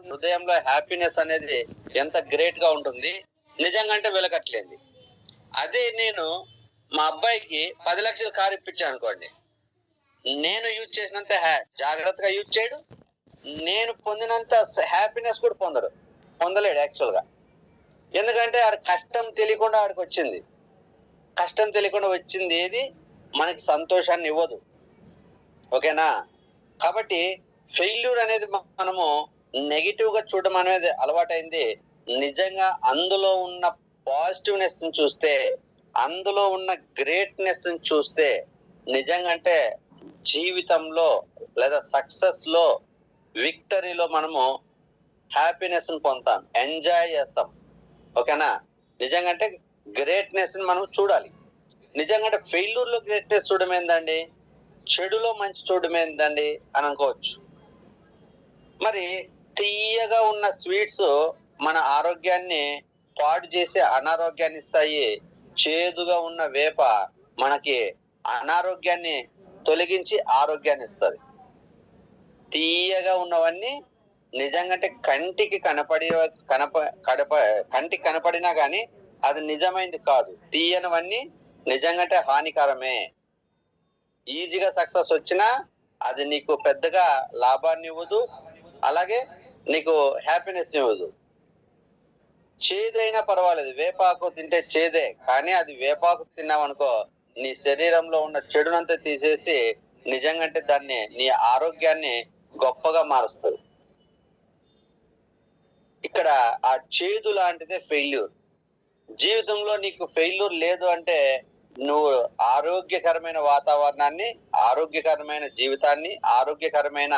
హృదయంలో హ్యాపీనెస్ అనేది ఎంత గ్రేట్ గా ఉంటుంది నిజంగా అంటే వెలకట్లేదు. అదే నేను మా అబ్బాయికి 10 లక్షల కారు ఇప్పించాను అనుకోండి, నేను యూజ్ చేసినంత జాగ్రత్తగా యూజ్ చేయడు, నేను పొందినంత హ్యాపీనెస్ కూడా పొందలేడు యాక్చువల్ గా. ఎందుకంటే ఆడ కష్టం తెలియకుండా ఆడికి వచ్చింది. కష్టం తెలియకుండా వచ్చింది ఏది మనకి సంతోషాన్ని ఇవ్వదు. ఓకేనా? కాబట్టి ఫెయిల్యూర్ అనేది మనము నెగిటివ్ గా చూడడం అనేది అలవాటైంది. నిజంగా అందులో ఉన్న పాజిటివ్నెస్ చూస్తే, అందులో ఉన్న గ్రేట్నెస్ చూస్తే, నిజంగా అంటే జీవితంలో లేదా సక్సెస్ లో, విక్టరీలో మనము హ్యాపీనెస్ పొందుతాం, ఎంజాయ్ చేస్తాం. ఓకేనా? నిజంగా అంటే గ్రేట్నెస్ మనం చూడాలి. నిజంగా అంటే ఫెయిల్యూర్ లో గ్రేట్నెస్ చూడడం ఏందండి, చెడులో మంచి చూడడం ఏందండి అని అనుకోవచ్చు. మరి తీయగా ఉన్న స్వీట్స్ మన ఆరోగ్యాన్ని పాడు చేసి అనారోగ్యాన్ని ఇస్తాయి. చేదుగా ఉన్న వేప మనకి అనారోగ్యాన్ని తొలగించి ఆరోగ్యాన్ని ఇస్తుంది. తీయగా ఉన్నవన్నీ నిజంగా కంటికి కంటికి కనపడినా గాని అది నిజమైంది కాదు. తీయనవన్నీ నిజంగా హానికరమే. ఈజీగా సక్సెస్ వచ్చినా అది నీకు పెద్దగా లాభాన్ని ఇవ్వదు, అలాగే నీకు హ్యాపీనెస్ ఇవ్వదు. చేదైనా పర్వాలేదు, వేపాకు తింటే చేదే, కానీ అది వేపాకు తిన్నావనుకో నీ శరీరంలో ఉన్న చెడునంతా తీసేసి నిజంగా దాన్ని నీ ఆరోగ్యాన్ని గొప్పగా మారుస్తుంది. ఇక్కడ ఆ చేదు లాంటిదే ఫెయిల్యూర్. జీవితంలో నీకు ఫెయిల్యూర్ లేదు అంటే నువ్వు ఆరోగ్యకరమైన వాతావరణాన్ని, ఆరోగ్యకరమైన జీవితాన్ని, ఆరోగ్యకరమైన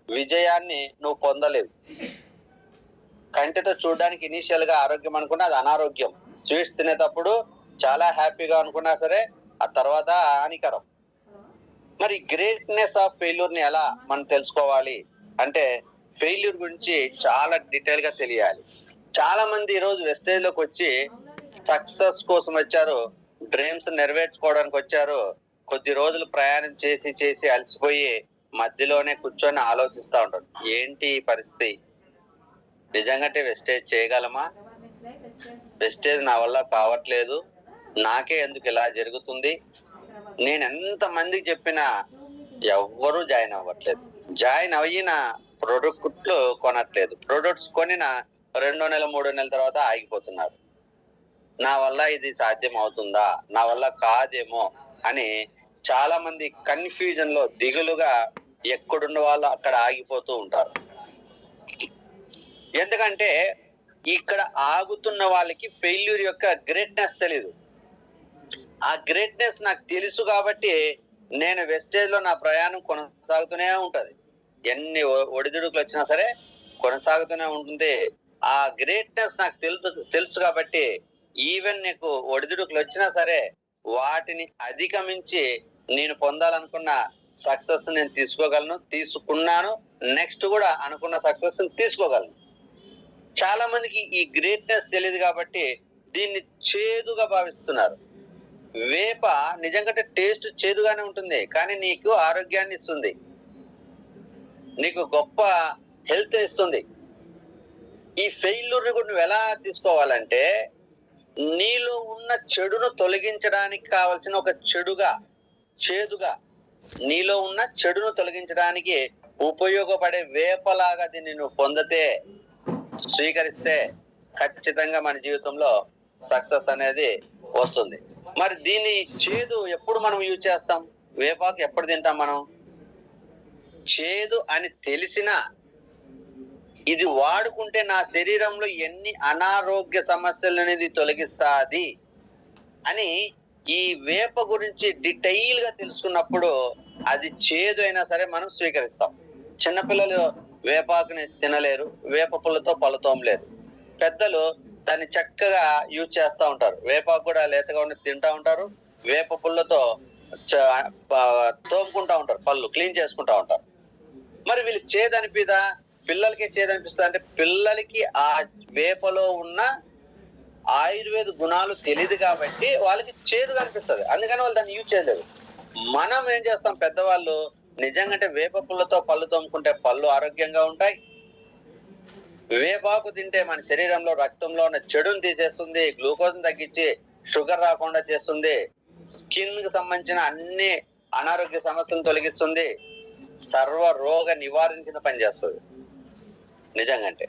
విజయాన్ని నువ్వు పొందలేవు. కంటితో చూడడానికి ఇనీషియల్ గా ఆరోగ్యం అనుకున్నా అది అనారోగ్యం. స్వీట్స్ తినేటప్పుడు చాలా హ్యాపీగా అనుకున్నా సరే ఆ తర్వాత హానికరం. మరి గ్రేట్నెస్ ఆఫ్ ఫెయిల్యూర్ ని ఎలా మనం తెలుసుకోవాలి అంటే, ఫెయిల్యూర్ గురించి చాలా డీటెయిల్ గా తెలియాలి. చాలా మంది ఈ రోజు వెస్టేజ్ లోకి వచ్చి సక్సెస్ కోసం వచ్చారు, డ్రీమ్స్ నెరవేర్చుకోవడానికి వచ్చారు. కొద్ది రోజులు ప్రయాణం చేసి చేసి అలసిపోయి మధ్యలోనే కూర్చొని ఆలోచిస్తా ఉంటారు, ఏంటి ఈ పరిస్థితి, నిజంగా వెస్టేజ్ చేయగలమా, వెస్టేజ్ నా వల్ల కావట్లేదు, నాకే ఎందుకు ఇలా జరుగుతుంది, నేను ఎంత మందికి చెప్పినా ఎవ్వరూ జాయిన్ అవ్వట్లేదు. జాయిన్ అయిన ప్రొడక్ట్లు కొనట్లేదు, ప్రొడక్ట్స్ కొనిన 2 నెలలు 3 నెలల తర్వాత ఆగిపోతున్నారు. నా వల్ల ఇది సాధ్యం అవుతుందా, నా వల్ల కాదేమో అని చాలా మంది కన్ఫ్యూజన్ లో దిగులుగా ఎక్కడున్న వాళ్ళు అక్కడ ఆగిపోతూ ఉంటారు. ఎందుకంటే ఇక్కడ ఆగుతున్న వాళ్ళకి ఫెయిల్యూర్ యొక్క గ్రేట్నెస్ తెలీదు. ఆ గ్రేట్నెస్ నాకు తెలుసు కాబట్టి నేను వెస్టేజ్ లో నా ప్రయాణం కొనసాగుతూనే ఉంటది. ఎన్ని ఒడిదుడుకులు వచ్చినా సరే కొనసాగుతూనే ఉంటుంది. ఆ గ్రేట్నెస్ నాకు తెలుసు కాబట్టి ఈవెన్ నీకు ఒడిదుడుకులు వచ్చినా సరే వాటిని అధిగమించి నేను పొందాలనుకున్న సక్సెస్ నేను తీసుకోగలను, తీసుకున్నాను, నెక్స్ట్ కూడా అనుకున్న సక్సెస్ తీసుకోగలను. చాలా మందికి ఈ గ్రేట్నెస్ తెలియదు కాబట్టి దీన్ని చేదుగా భావిస్తున్నారు. వేప నిజంగా టేస్ట్ చేదుగానే ఉంటుంది, కానీ నీకు ఆరోగ్యాన్ని ఇస్తుంది, నీకు గొప్ప హెల్త్ ఇస్తుంది. ఈ ఫెయిల్యూర్ కూడా నువ్వు ఎలా తీసుకోవాలంటే, నీలో ఉన్న చెడును తొలగించడానికి కావలసిన ఒక చేదుగా నీలో ఉన్న చెడును తొలగించడానికి ఉపయోగపడే వేపలాగా దీన్ని నువ్వు పొందితే, స్వీకరిస్తే ఖచ్చితంగా మన జీవితంలో సక్సెస్ అనేది వస్తుంది. మరి దీన్ని చేదు ఎప్పుడు మనం యూజ్ చేస్తాం, వేపాకు ఎప్పుడు తింటాం మనం? చేదు అని తెలిసినా ఇది వాడుకుంటే నా శరీరంలో ఎన్ని అనారోగ్య సమస్యలు అనేది తొలగిస్తాది అని ఈ వేప గురించి డీటెయిల్ గా తెలుసుకున్నప్పుడు అది చేదు అయినా సరే మనం స్వీకరిస్తాం. చిన్నపిల్లలు వేపాకుని తినలేరు, వేప పుల్లతో పళ్ళతోమలేరు. పెద్దలు దాన్ని చక్కగా యూజ్ చేస్తూ ఉంటారు. వేపాకు కూడా లేతగా ఉండి తింటా ఉంటారు, వేప పుల్లతో తోముకుంటా ఉంటారు, పళ్ళు క్లీన్ చేసుకుంటా ఉంటారు. మరి వీళ్ళకి చేదనిపిదా? పిల్లలకి చేదనిపిస్తా అంటే పిల్లలకి ఆ వేపలో ఉన్న ఆయుర్వేద గుణాలు తెలియదు కాబట్టి వాళ్ళకి చేదు అనిపిస్తుంది, అందుకని వాళ్ళు దాన్ని యూజ్ చేయలేదు. మనం ఏం చేస్తాం, పెద్దవాళ్ళు నిజంగా వేప పుల్లతో పళ్ళు తోముకుంటే పళ్ళు ఆరోగ్యంగా ఉంటాయి, వేపాకు తింటే మన శరీరంలో రక్తంలో ఉన్న చెడుని తీసేస్తుంది, గ్లూకోజ్ తగ్గించి షుగర్ రాకుండా చేస్తుంది, స్కిన్ కి సంబంధించిన అన్ని అనారోగ్య సమస్యలను తొలగిస్తుంది, సర్వ రోగ నివారించిన పనిచేస్తుంది. నిజంగా అంటే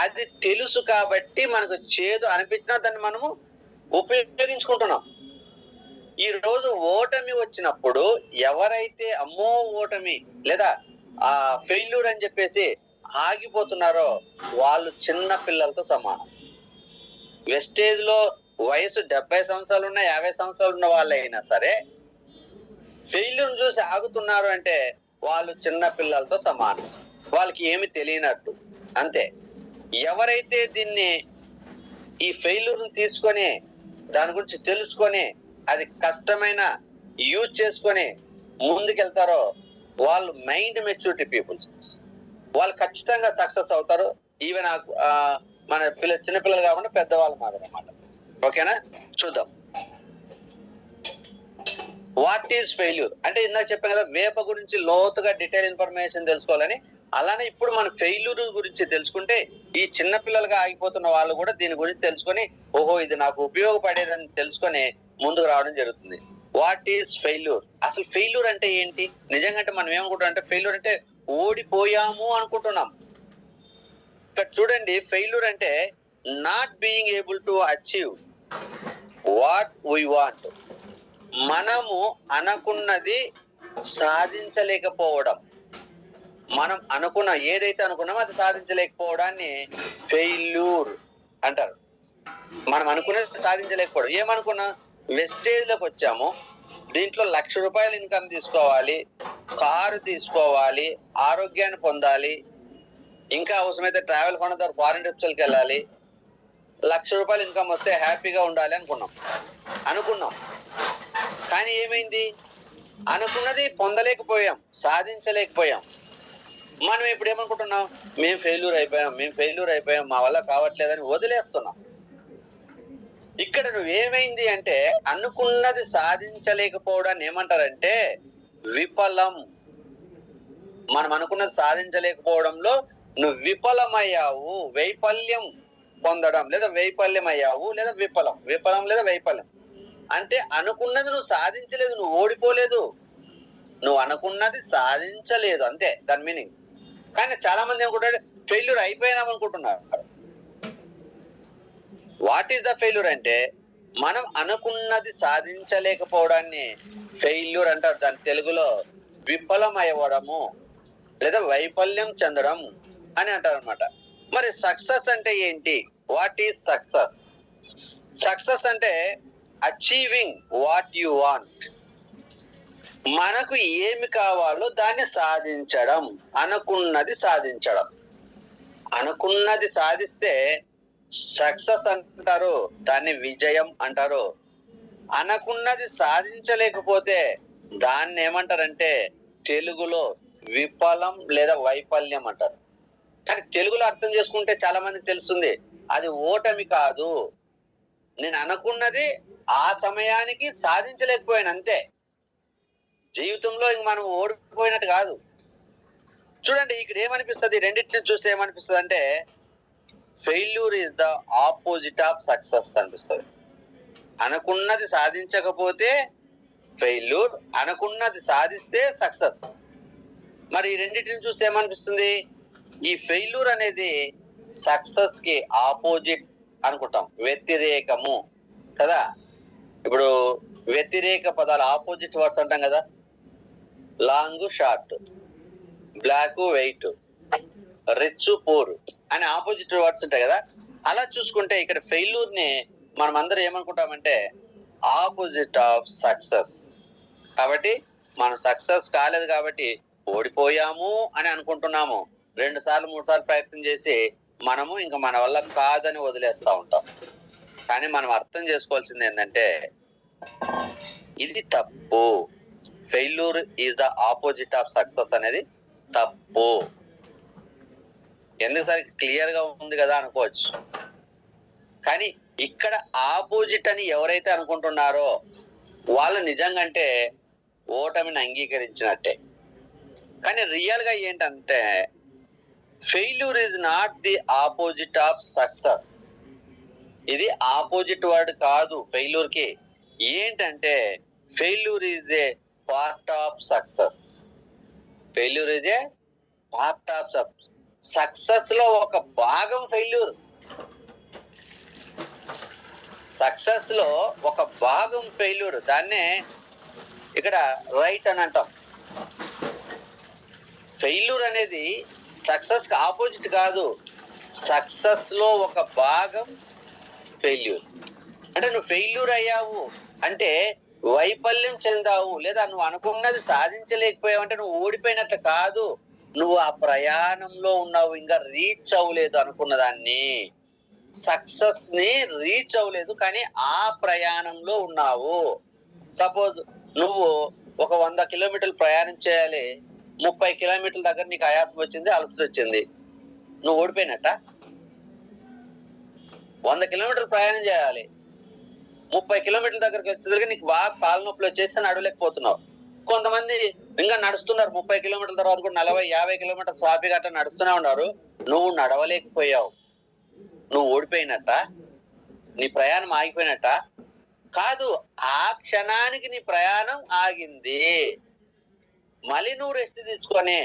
అది తెలుసు కాబట్టి మనకు చేదు అనిపించినా దాన్ని మనము ఉపయోగించుకుంటున్నాం. ఈ రోజు ఓటమి వచ్చినప్పుడు ఎవరైతే అమ్మో ఓటమి లేదా ఆ ఫెయిల్యూర్ అని చెప్పేసి ఆగిపోతున్నారో వాళ్ళు చిన్న పిల్లలతో సమానం. వెస్టేజ్ లో వయసు 70 సంవత్సరాలు ఉన్న 50 సంవత్సరాలు ఉన్న వాళ్ళు అయినా సరే ఫెయిల్యూర్ చూసి ఆగుతున్నారు అంటే వాళ్ళు చిన్న పిల్లలతో సమానం, వాళ్ళకి ఏమి తెలియనట్టు అంతే. ఎవరైతే దీన్ని ఈ ఫెయిల్యూర్ తీసుకొని దాని గురించి తెలుసుకొని అది కష్టమైన యూజ్ చేసుకొని ముందుకెళ్తారో వాళ్ళు మైండ్ మెచ్యూరిటీ పీపుల్స్, వాళ్ళు ఖచ్చితంగా సక్సెస్ అవుతారు. ఈవెన్ మన చిన్నపిల్లలు కాకుండా పెద్దవాళ్ళు మాత్రం అన్నమాట. ఓకేనా, చూద్దాం. వాట్ ఈజ్ ఫెయిల్యూర్ అంటే ఇందాక చెప్పాను కదా, వేప గురించి లోతుగా డీటెయిల్ ఇన్ఫర్మేషన్ తెలుసుకోవాలని. అలానే ఇప్పుడు మన ఫెయిల్యూర్ గురించి తెలుసుకుంటే ఈ చిన్న పిల్లలుగా ఆగిపోతున్న వాళ్ళు కూడా దీని గురించి తెలుసుకొని ఓహో ఇది నాకు ఉపయోగపడేదని తెలుసుకొని ముందుకు రావడం జరుగుతుంది. What is failure? అసలు ఫెయిల్యూర్ అంటే ఏంటి? నిజంగా అంటే మనం ఏమనుకుంటాం అంటే ఫెయిల్యూర్ అంటే ఓడిపోయాము అనుకుంటున్నాం. ఇక్కడ చూడండి, ఫెయిల్యూర్ అంటే not being able to achieve what we want. మనము అనుకున్నది సాధించలేకపోవడం. మనం ఏదైతే అనుకున్నామో అది సాధించలేకపోవడాన్ని ఫెయిల్యూర్ అంటారు. మనం అనుకున్నది సాధించలేకపోవడం. ఏమనుకున్నా వెస్టేజ్ లోకి వచ్చాము, దీంట్లో ₹1,00,000 ఇన్కమ్ తీసుకోవాలి, కారు తీసుకోవాలి, ఆరోగ్యాన్ని పొందాలి, ఇంకా అవసరమైతే ట్రావెల్ ఫండ్ ద్వారా ఫారిన్ ట్రిప్స్కి వెళ్ళాలి, ₹1,00,000 ఇన్కమ్ వస్తే హ్యాపీగా ఉండాలి అనుకున్నాం. కానీ ఏమైంది? అనుకున్నది పొందలేకపోయాం, సాధించలేకపోయాం. మనం ఇప్పుడు ఏమనుకుంటున్నాం, మేము ఫెయిల్యూర్ అయిపోయాం, మా వల్ల కావట్లేదని వదిలేస్తున్నాం. ఇక్కడ నువ్వేమైంది అంటే అనుకున్నది సాధించలేకపోవడాన్ని ఏమంటారంటే విఫలం. మనం అనుకున్నది సాధించలేకపోవడంలో నువ్వు విఫలమయ్యావు, వైఫల్యం పొందడం లేదా వైఫల్యం అయ్యావు లేదా విఫలం లేదా వైఫల్యం అంటే అనుకున్నది నువ్వు సాధించలేదు, నువ్వు ఓడిపోలేదు, నువ్వు అనుకున్నది సాధించలేదు, అంతే దాని మీనింగ్. కానీ చాలా మంది ఏమనుకుంటారు ఫెయిల్యూర్ అయిపోయినాం అనుకుంటున్నారు. వాట్ ఈస్ ద ఫెయిల్యూర్ అంటే మనం అనుకున్నది సాధించలేకపోవడాన్ని ఫెయిల్యూర్ అంటారు. దాని తెలుగులో విఫలం అవ్వడము లేదా వైఫల్యం చెందడం అని అంటారు అనమాట. మరి సక్సెస్ అంటే ఏంటి? What is success? సక్సెస్ అంటే అచీవింగ్ వాట్ యు వాంట్. మనకు ఏమి కావాలో దాన్ని సాధించడం, అనుకున్నది సాధించడం. అనుకున్నది సాధిస్తే సక్సెస్ అంటారు, దాన్ని విజయం అంటారు. అనుకున్నది సాధించలేకపోతే దాన్ని ఏమంటారంటే తెలుగులో విఫలం లేదా వైఫల్యం అంటారు. కానీ తెలుగులో అర్థం చేసుకుంటే చాలా మందికి తెలుస్తుంది అది ఓటమి కాదు, నేను అనుకున్నది ఆ సమయానికి సాధించలేకపోయాను అంతే. జీవితంలో ఇంక మనం ఓడిపోయినట్టు కాదు. చూడండి ఇక్కడ ఏమనిపిస్తుంది, రెండింటిని చూస్తే ఏమనిపిస్తుంది అంటే failure is the opposite of success అనిపిస్తుంది. అనుకున్నది సాధించకపోతే ఫెయిల్యూర్, అనుకున్నది సాధిస్తే సక్సెస్. మరి ఈ రెండింటిని చూస్తే ఏమనిపిస్తుంది, ఈ ఫెయిల్యూర్ అనేది సక్సెస్ కి ఆపోజిట్ అనుకుంటాం, వ్యతిరేకము కదా. ఇప్పుడు వ్యతిరేక పదాలు ఆపోజిట్ వర్డ్స్ అంటాం కదా, long short, black white, rich poor అని ఆపోజిట్ వర్డ్స్ ఉంటాయి కదా. అలా చూసుకుంటే ఇక్కడ ఫెయిల్యూర్ ని మనం అందరం ఏమనుకుంటామంటే ఆపోజిట్ ఆఫ్ సక్సెస్. కాబట్టి మనం సక్సెస్ కాలేదు కాబట్టి ఓడిపోయాము అని అనుకుంటున్నాము. 2 సార్లు 3 సార్లు ప్రయత్నం చేసి మనము ఇంకా మన వల్ల కాదని వదిలేస్తా ఉంటాం. కానీ మనం అర్థం చేసుకోవాల్సింది ఏంటంటే ఇది తప్పు. Failure is the opposite of success అనేది తప్పు. ఎందుకు సార్ క్లియర్ గా ఉంది కదా అనుకోవచ్చు, కానీ ఇక్కడ ఆపోజిట్ అని ఎవరైతే అనుకుంటున్నారో వాళ్ళు నిజంగా అంటే ఓటమిని అంగీకరించినట్టే. కానీ రియల్ గా ఏంటంటే failure is not the opposite of success. ఇది ఆపోజిట్ వర్డ్ కాదు ఫెయిల్యూర్ కి. ఏంటంటే failure is a part of success. Failure is a part of success లో ఒక భాగం ఫెయిల్యూర్. సక్సెస్ లో ఒక భాగం ఫెయిల్యూర్. దాన్నే ఇక్కడ రైట్ అని అంటాం. ఫెయిల్యూర్ అనేది సక్సెస్ కి ఆపోజిట్ కాదు. సక్సెస్ లో ఒక భాగం ఫెయిల్యూర్. అంటే నువ్వు ఫెయిల్యూర్ అయ్యావు అంటే వైఫల్యం చెందావు, లేదా నువ్వు అనుకున్నది సాధించలేకపోయావు అంటే నువ్వు ఓడిపోయినట్లు కాదు. నువ్వు ఆ ప్రయాణంలో ఉన్నావు, ఇంకా రీచ్ అవ్వలేదు అనుకున్న దాన్ని. సక్సెస్ ని రీచ్ అవ్వలేదు కానీ ఆ ప్రయాణంలో ఉన్నావు. సపోజ్ నువ్వు ఒక 100 కిలోమీటర్లు ప్రయాణం చేయాలి, 30 కిలోమీటర్ల దగ్గర నీకు ఆయాసం వచ్చింది, అలసట వచ్చింది, నువ్వు ఓడిపోయినట్ట? 100 కిలోమీటర్లు ప్రయాణం చేయాలి, 30 కిలోమీటర్ల దగ్గరకు వచ్చేసరికి నీకు బాగా కాలు నొప్పులు వచ్చేసి నడవలేకపోతున్నావు. కొంతమంది ఇంకా నడుస్తున్నారు, 30 కిలోమీటర్ల తర్వాత కూడా 40-50 కిలోమీటర్ల సాఫీ గట్ట నడుస్తూనే ఉన్నారు. నువ్వు నడవలేకపోయావు, నువ్వు ఓడిపోయినట్ట? నీ ప్రయాణం ఆగిపోయినట్ట? కాదు, ఆ క్షణానికి నీ ప్రయాణం ఆగింది. మళ్ళీ నువ్వు రెస్ట్ తీసుకొని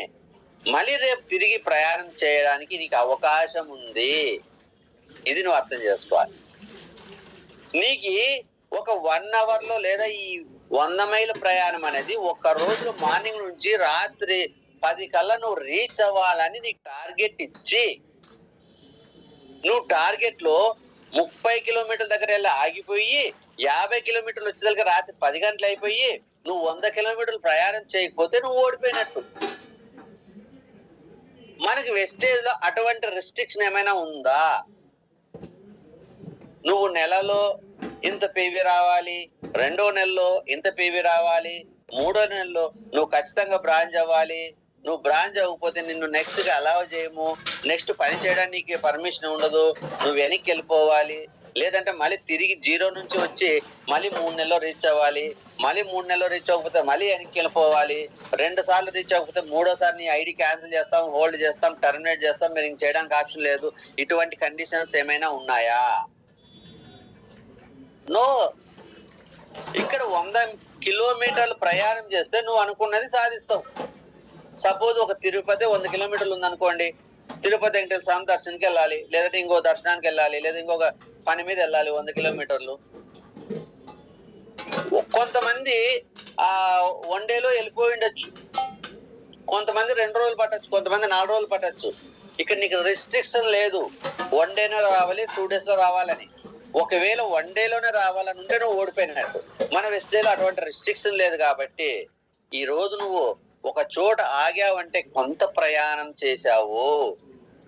మళ్ళీ రేపు తిరిగి ప్రయాణం చేయడానికి నీకు అవకాశం ఉంది. ఇది నువ్వు అర్థం చేసుకోవాలి. నీకు ఒక 1 అవర్ లో లేదా ఈ 100 మైళ్ళ ప్రయాణం అనేది ఒక్క రోజు మార్నింగ్ నుంచి రాత్రి 10 కల్లా నువ్వు రీచ్ అవ్వాలని నీకు టార్గెట్ ఇచ్చి, నువ్వు టార్గెట్ లో 30 కిలోమీటర్ల దగ్గర వెళ్ళి ఆగిపోయి 50 కిలోమీటర్లు వచ్చేసరికి రాత్రి 10 గంటలు అయిపోయి నువ్వు 100 కిలోమీటర్లు ప్రయాణం చేయకపోతే నువ్వు ఓడిపోయినట్టు. మనకి వెస్టేజ్ లో అటువంటి రెస్ట్రిక్షన్ ఏమైనా ఉందా? నువ్వు నెలలో ఇంత పీవీ రావాలి, 2వ నెలలో ఇంత పీవీ రావాలి, 3వ నెలలో నువ్వు ఖచ్చితంగా బ్రాంచ్ అవ్వాలి, నువ్వు బ్రాంచ్ అవ్వకపోతే నిన్ను నెక్స్ట్ గా అలౌ చేయము, నెక్స్ట్ పని చేయడానికి పర్మిషన్ ఉండదు, నువ్వు వెనక్కి వెళ్ళిపోవాలి, లేదంటే మళ్ళీ తిరిగి 0 నుంచి వచ్చి మళ్ళీ 3 నెలల్లో రీచ్ అవ్వాలి, మళ్ళీ 3 నెలల్లో రీచ్ అవ్వకపోతే మళ్ళీ వెనక్కి వెళ్ళిపోవాలి, 2 సార్లు రీచ్ అవ్వకపోతే 3వసారి నీ ఐడి క్యాన్సిల్ చేస్తాం, హోల్డ్ చేస్తాం, టర్మినేట్ చేస్తాం, మీరు ఇంక చేయడానికి ఆప్షన్ లేదు. ఇటువంటి కండిషన్స్ ఏమైనా ఉన్నాయా? నో. ఇక్కడ 100 కిలోమీటర్లు ప్రయాణం చేస్తే నువ్వు అనుకున్నది సాధిస్తావు. సపోజ్ ఒక తిరుపతి 100 కిలోమీటర్లు ఉందనుకోండి, తిరుపతి వెంకటేశ్వర స్వామి దర్శనానికి వెళ్ళాలి, లేదంటే ఇంకో దర్శనానికి వెళ్ళాలి, లేదా ఇంకొక పని మీద వెళ్ళాలి 100 కిలోమీటర్లు. కొంతమంది ఆ 1 డేలో వెళ్ళిపోయి ఉండొచ్చు, కొంతమంది 2 రోజులు పట్టచ్చు, కొంతమంది 4 రోజులు పట్టచ్చు. ఇక్కడ నీకు రెస్ట్రిక్షన్ లేదు 1 డేనే రావాలి, 2 డేస్ లో రావాలని. ఒకవేళ 1 డేలోనే రావాలని ఉంటే నువ్వు ఓడిపోయినట్టు. మన వెస్టేజ్లో అటువంటి రెస్ట్రిక్షన్ లేదు కాబట్టి ఈ రోజు నువ్వు ఒక చోట ఆగావంటే కొంత ప్రయాణం చేశావు.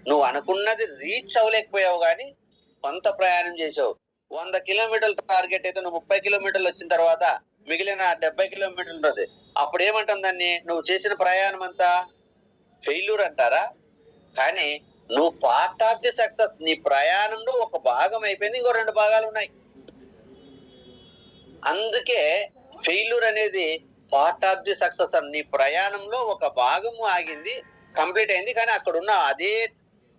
నువ్వు అనుకున్నది రీచ్ అవ్వలేకపోయావు కానీ కొంత ప్రయాణం చేసావు. 100 కిలోమీటర్ల టార్గెట్ అయితే నువ్వు 30 కిలోమీటర్లు వచ్చిన తర్వాత మిగిలిన 70 కిలోమీటర్లు ఉంటుంది. అప్పుడు ఏమంటాం దాన్ని? నువ్వు చేసిన ప్రయాణం అంతా ఫెయిల్యూర్ అంటారా? కానీ నువ్వు పార్ట్ ఆఫ్ ది సక్సెస్. నీ ప్రయాణంలో ఒక భాగం అయిపోయింది, ఇంకో 2 భాగాలు ఉన్నాయి. అందుకే ఫెయిల్యూర్ అనేది పార్ట్ ఆఫ్ ది సక్సెస్. నీ ప్రయాణంలో ఒక భాగము ఆగింది, కంప్లీట్ అయింది, కానీ అక్కడ ఉన్నావు, అదే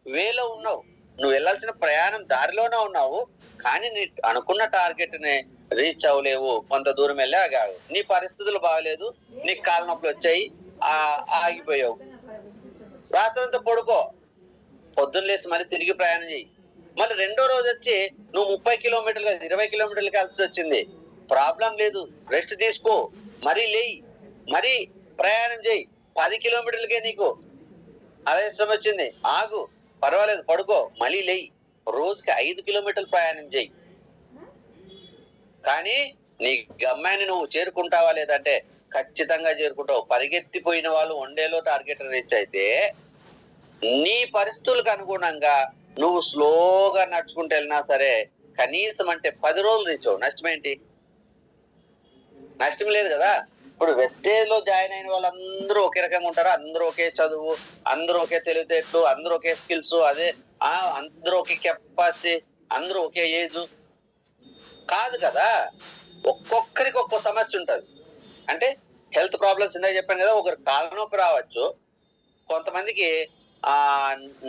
వేలో ఉన్నావు. నువ్వు వెళ్ళాల్సిన ప్రయాణం దారిలోనే ఉన్నావు, కానీ నీ అనుకున్న టార్గెట్ ని రీచ్ అవ్వలేవు, కొంత దూరం వెళ్ళి ఆగావు. నీ పరిస్థితులు బాగలేదు, నీకు కాళ్ళ నొప్పులు వచ్చాయి, ఆగిపోయావు. రాత్రంతా పడుకో, పొద్దున్న లేసి మళ్ళీ తిరిగి ప్రయాణం చేయి. మళ్ళీ 2వ రోజు వచ్చి నువ్వు 30 కిలోమీటర్లు 20 కిలోమీటర్లు కలిసి వచ్చింది, ప్రాబ్లం లేదు, రెస్ట్ తీసుకో, మరీ లేయి, మరీ ప్రయాణం చేయి. 10 కిలోమీటర్లకే నీకు ఆలస్యం వచ్చింది, ఆగు, పర్వాలేదు, పడుకో, మళ్ళీ లేయి. రోజుకి 5 కిలోమీటర్లు ప్రయాణం చేయి. కానీ నీ గమ్యాన్ని నువ్వు చేరుకుంటావా లేదంటే ఖచ్చితంగా చేరుకుంటావు. పరిగెత్తిపోయిన వాళ్ళు 1 డేలో టార్గెట్ రీచ్ అయితే నీ పరిస్థితులకు అనుగుణంగా నువ్వు స్లోగా నడుచుకుంటూ వెళ్ళినా సరే కనీసం అంటే 10 రోజులు రీచ్ అవ్వు. నష్టం ఏంటి? నష్టం లేదు కదా. ఇప్పుడు వెస్టేజ్ లో జాయిన్ అయిన వాళ్ళందరూ ఒకే రకంగా ఉంటారా? అందరూ ఒకే చదువు, అందరూ ఒకే తెలివితేటలు, అందరూ ఒకే స్కిల్స్, అదే అందరూ ఒకే కెపాసిటీ, అందరూ ఒకే ఏజ్ కాదు కదా. ఒక్కొక్కరికి ఒక్కో సమస్య ఉంటది. అంటే హెల్త్ ప్రాబ్లమ్స్ ఇందాక చెప్పాను కదా, ఒకరు కాళ్ళ నొప్పి రావచ్చు, కొంతమందికి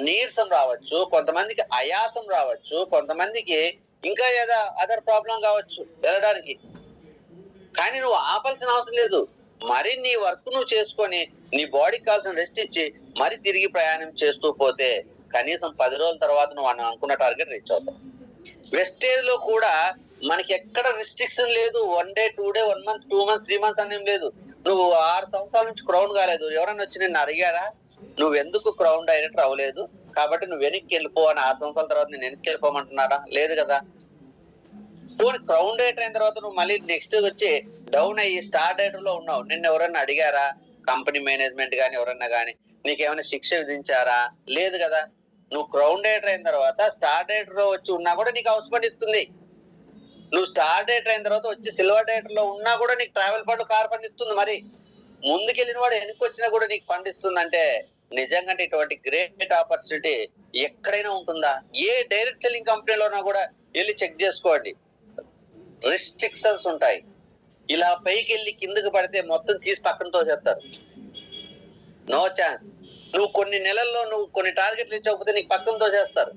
నీరసం రావచ్చు, కొంతమందికి ఆయాసం రావచ్చు, కొంతమందికి ఇంకా ఏదో అదర్ ప్రాబ్లం కావచ్చు వెళ్ళడానికి. కానీ నువ్వు ఆపాల్సిన అవసరం లేదు. మరి నీ వర్క్ నువ్వు చేసుకొని నీ బాడీకి కావాల్సిన రెస్ట్ ఇచ్చి మరి తిరిగి ప్రయాణం చేస్తూ పోతే కనీసం 10 రోజుల తర్వాత నువ్వు అనుకున్న టార్గెట్ రీచ్ అవుతావు. వెస్టేజ్ లో కూడా మనకి ఎక్కడ రిస్ట్రిక్షన్ లేదు. 1 day 2 day 1 month 2 months 3 months అనేం లేదు. నువ్వు 6 సంవత్సరాల నుంచి క్రౌన్ కాలేదు, ఎవరన్నా వచ్చి నిన్ను అడిగారా నువ్వు ఎందుకు క్రౌన్ డైరెక్టర్ అవ్వలేదు కాబట్టి నువ్వు వెనక్కి వెళ్ళిపో అని 6 సంవత్సరాల తర్వాత నేను వెనక్కి వెళ్ళిపోమంటున్నారా? లేదు కదా. పోనీ క్రౌన్ డైరెక్టర్ అయిన తర్వాత నువ్వు మళ్ళీ నెక్స్ట్ వచ్చి డౌన్ అయ్యి స్టార్ డైరెక్టర్ లో ఉన్నావు, నిన్ను ఎవరన్నా అడిగారా? కంపెనీ మేనేజ్మెంట్ గానీ ఎవరన్నా గానీ నీకేమైనా శిక్ష విధించారా? లేదు కదా. నువ్వు క్రౌన్ డైరెక్టర్ అయిన తర్వాత స్టార్ డైరెక్టర్ లో వచ్చి ఉన్నా కూడా నీకు హౌస్ ఫండ్ ఇస్తుంది. నువ్వు స్టార్ డైరెక్టర్ అయిన తర్వాత వచ్చి సిల్వర్ డైరెక్టర్ లో ఉన్నా కూడా నీకు ట్రావెల్ ఫండ్, కార్ ఫండ్ ఇస్తుంది. మరి ముందుకెళ్ళిన వాడు వెనక్కి వచ్చినా కూడా నీకు ఫండ్ ఇస్తుంది అంటే నిజంగా ఇటువంటి గ్రేట్ ఆపర్చునిటీ ఎక్కడైనా ఉంటుందా? ఏ డైరెక్ట్ సెల్లింగ్ కంపెనీలోనా కూడా వెళ్ళి చెక్ చేసుకోండి, రిస్ట్రిక్షన్స్ ఉంటాయి. ఇలా పైకి వెళ్ళి కిందకి పడితే మొత్తం తీసి పక్కన తోసేస్తారు. No chance. నువ్వు కొన్ని నెలల్లో నువ్వు కొన్ని టార్గెట్లు ఇచ్చకపోతే నీకు పక్కన తోసేస్తారు.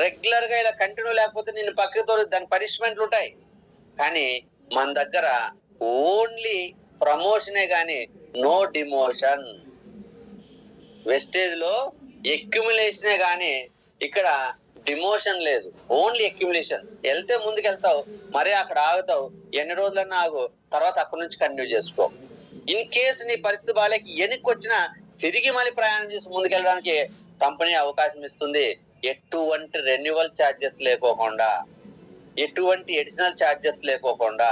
రెగ్యులర్ గా ఇలా కంటిన్యూ లేకపోతే నిన్ను పక్కతో దాని పనిష్మెంట్లు ఉంటాయి. కానీ మన దగ్గర ఓన్లీ ప్రమోషనే గాని నో డిమోషన్. వెస్టేజ్ లో ఎక్యుములేషనే గాని ఇక్కడ డిమోషన్ లేదు, ఓన్లీ ఎక్యుములేషన్. వెళ్తే ముందుకు వెళ్తావు, మరి అక్కడ ఆగుతావు, ఎన్ని రోజులన్నా ఆగు, తర్వాత అక్కడి నుంచి కంటిన్యూ చేసుకో. ఇన్ కేసు నీ పరిస్థితి బాలేక వెనక్కి వచ్చినా తిరిగి మళ్ళీ ప్రయాణం చేసి ముందుకెళ్ళడానికి కంపెనీ అవకాశం ఇస్తుంది. ఎటువంటి రెన్యువల్ ఛార్జెస్ లేకోకుండా, ఎటువంటి అడిషనల్ ఛార్జెస్ లేకోకుండా,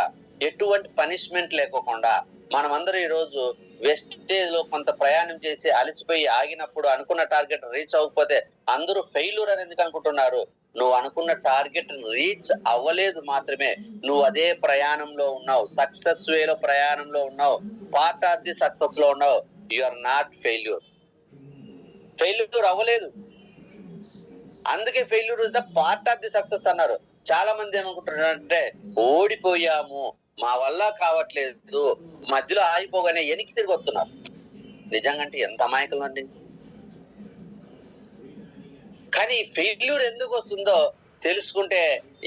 ఎటువంటి పనిష్మెంట్ లేకోకుండా మనమందరూ ఈ రోజు వెస్టేజ్ లో కొంత ప్రయాణం చేసి అలసిపోయి ఆగినప్పుడు అనుకున్న టార్గెట్ రీచ్ అవ్వకపోతే అందరూ ఫెయిల్యూర్ అని ఎందుకు అనుకుంటున్నారు? నువ్వు అనుకున్న టార్గెట్ రీచ్ అవ్వలేదు మాత్రమే, నువ్వు అదే ప్రయాణంలో ఉన్నావు, సక్సెస్ వేలో ప్రయాణంలో ఉన్నావు, పార్ట్ ఆఫ్ ది సక్సెస్ లో ఉన్నావు. You are not failure. Failure అవ్వలేదు, అందుకే failure is the part of the success అన్నారు. చాలా మంది ఏమనుకుంటున్నారంటే ఓడిపోయాము, మా వల్ల కావట్లేదు, మధ్యలో ఆగిపోగానే వెనక్కి తిరిగి వస్తున్నారు. నిజంగా అంటే ఎంత అమాయకులు అండి. కానీ ఫెయిల్యూర్ ఎందుకు వస్తుందో తెలుసుకుంటే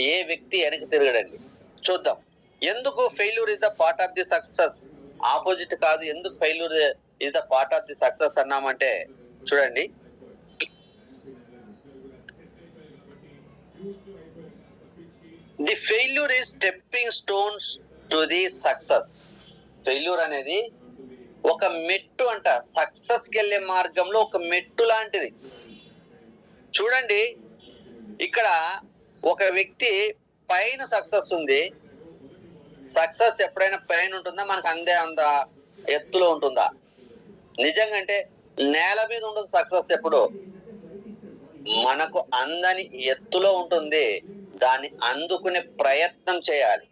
ఏ వ్యక్తి వెనక్కి తిరగడండి. చూద్దాం ఎందుకు failure is the part of the success, opposite కాదు. ఎందుకు failure is the part of the success అన్నామంటే చూడండి, the failure is stepping stones to the success. Failure అనేది ఒక మెట్టు అంట, సక్సెస్ కి వెళ్ళే మార్గంలో ఒక మెట్టు లాంటిది. చూడండి ఇక్కడ ఒక వ్యక్తి పైన సక్సెస్ ఉంది. సక్సెస్ ఎప్పుడైనా పైన ఉంటుందా? మనకు అంత ఎత్తులో ఉంటుందా? నిజంగా అంటే నేల మీద ఉండదు సక్సెస్. ఎప్పుడు మనకు అందని ఎత్తులో ఉంటుంది, దాన్ని అందుకునే ప్రయత్నం చేయాలి.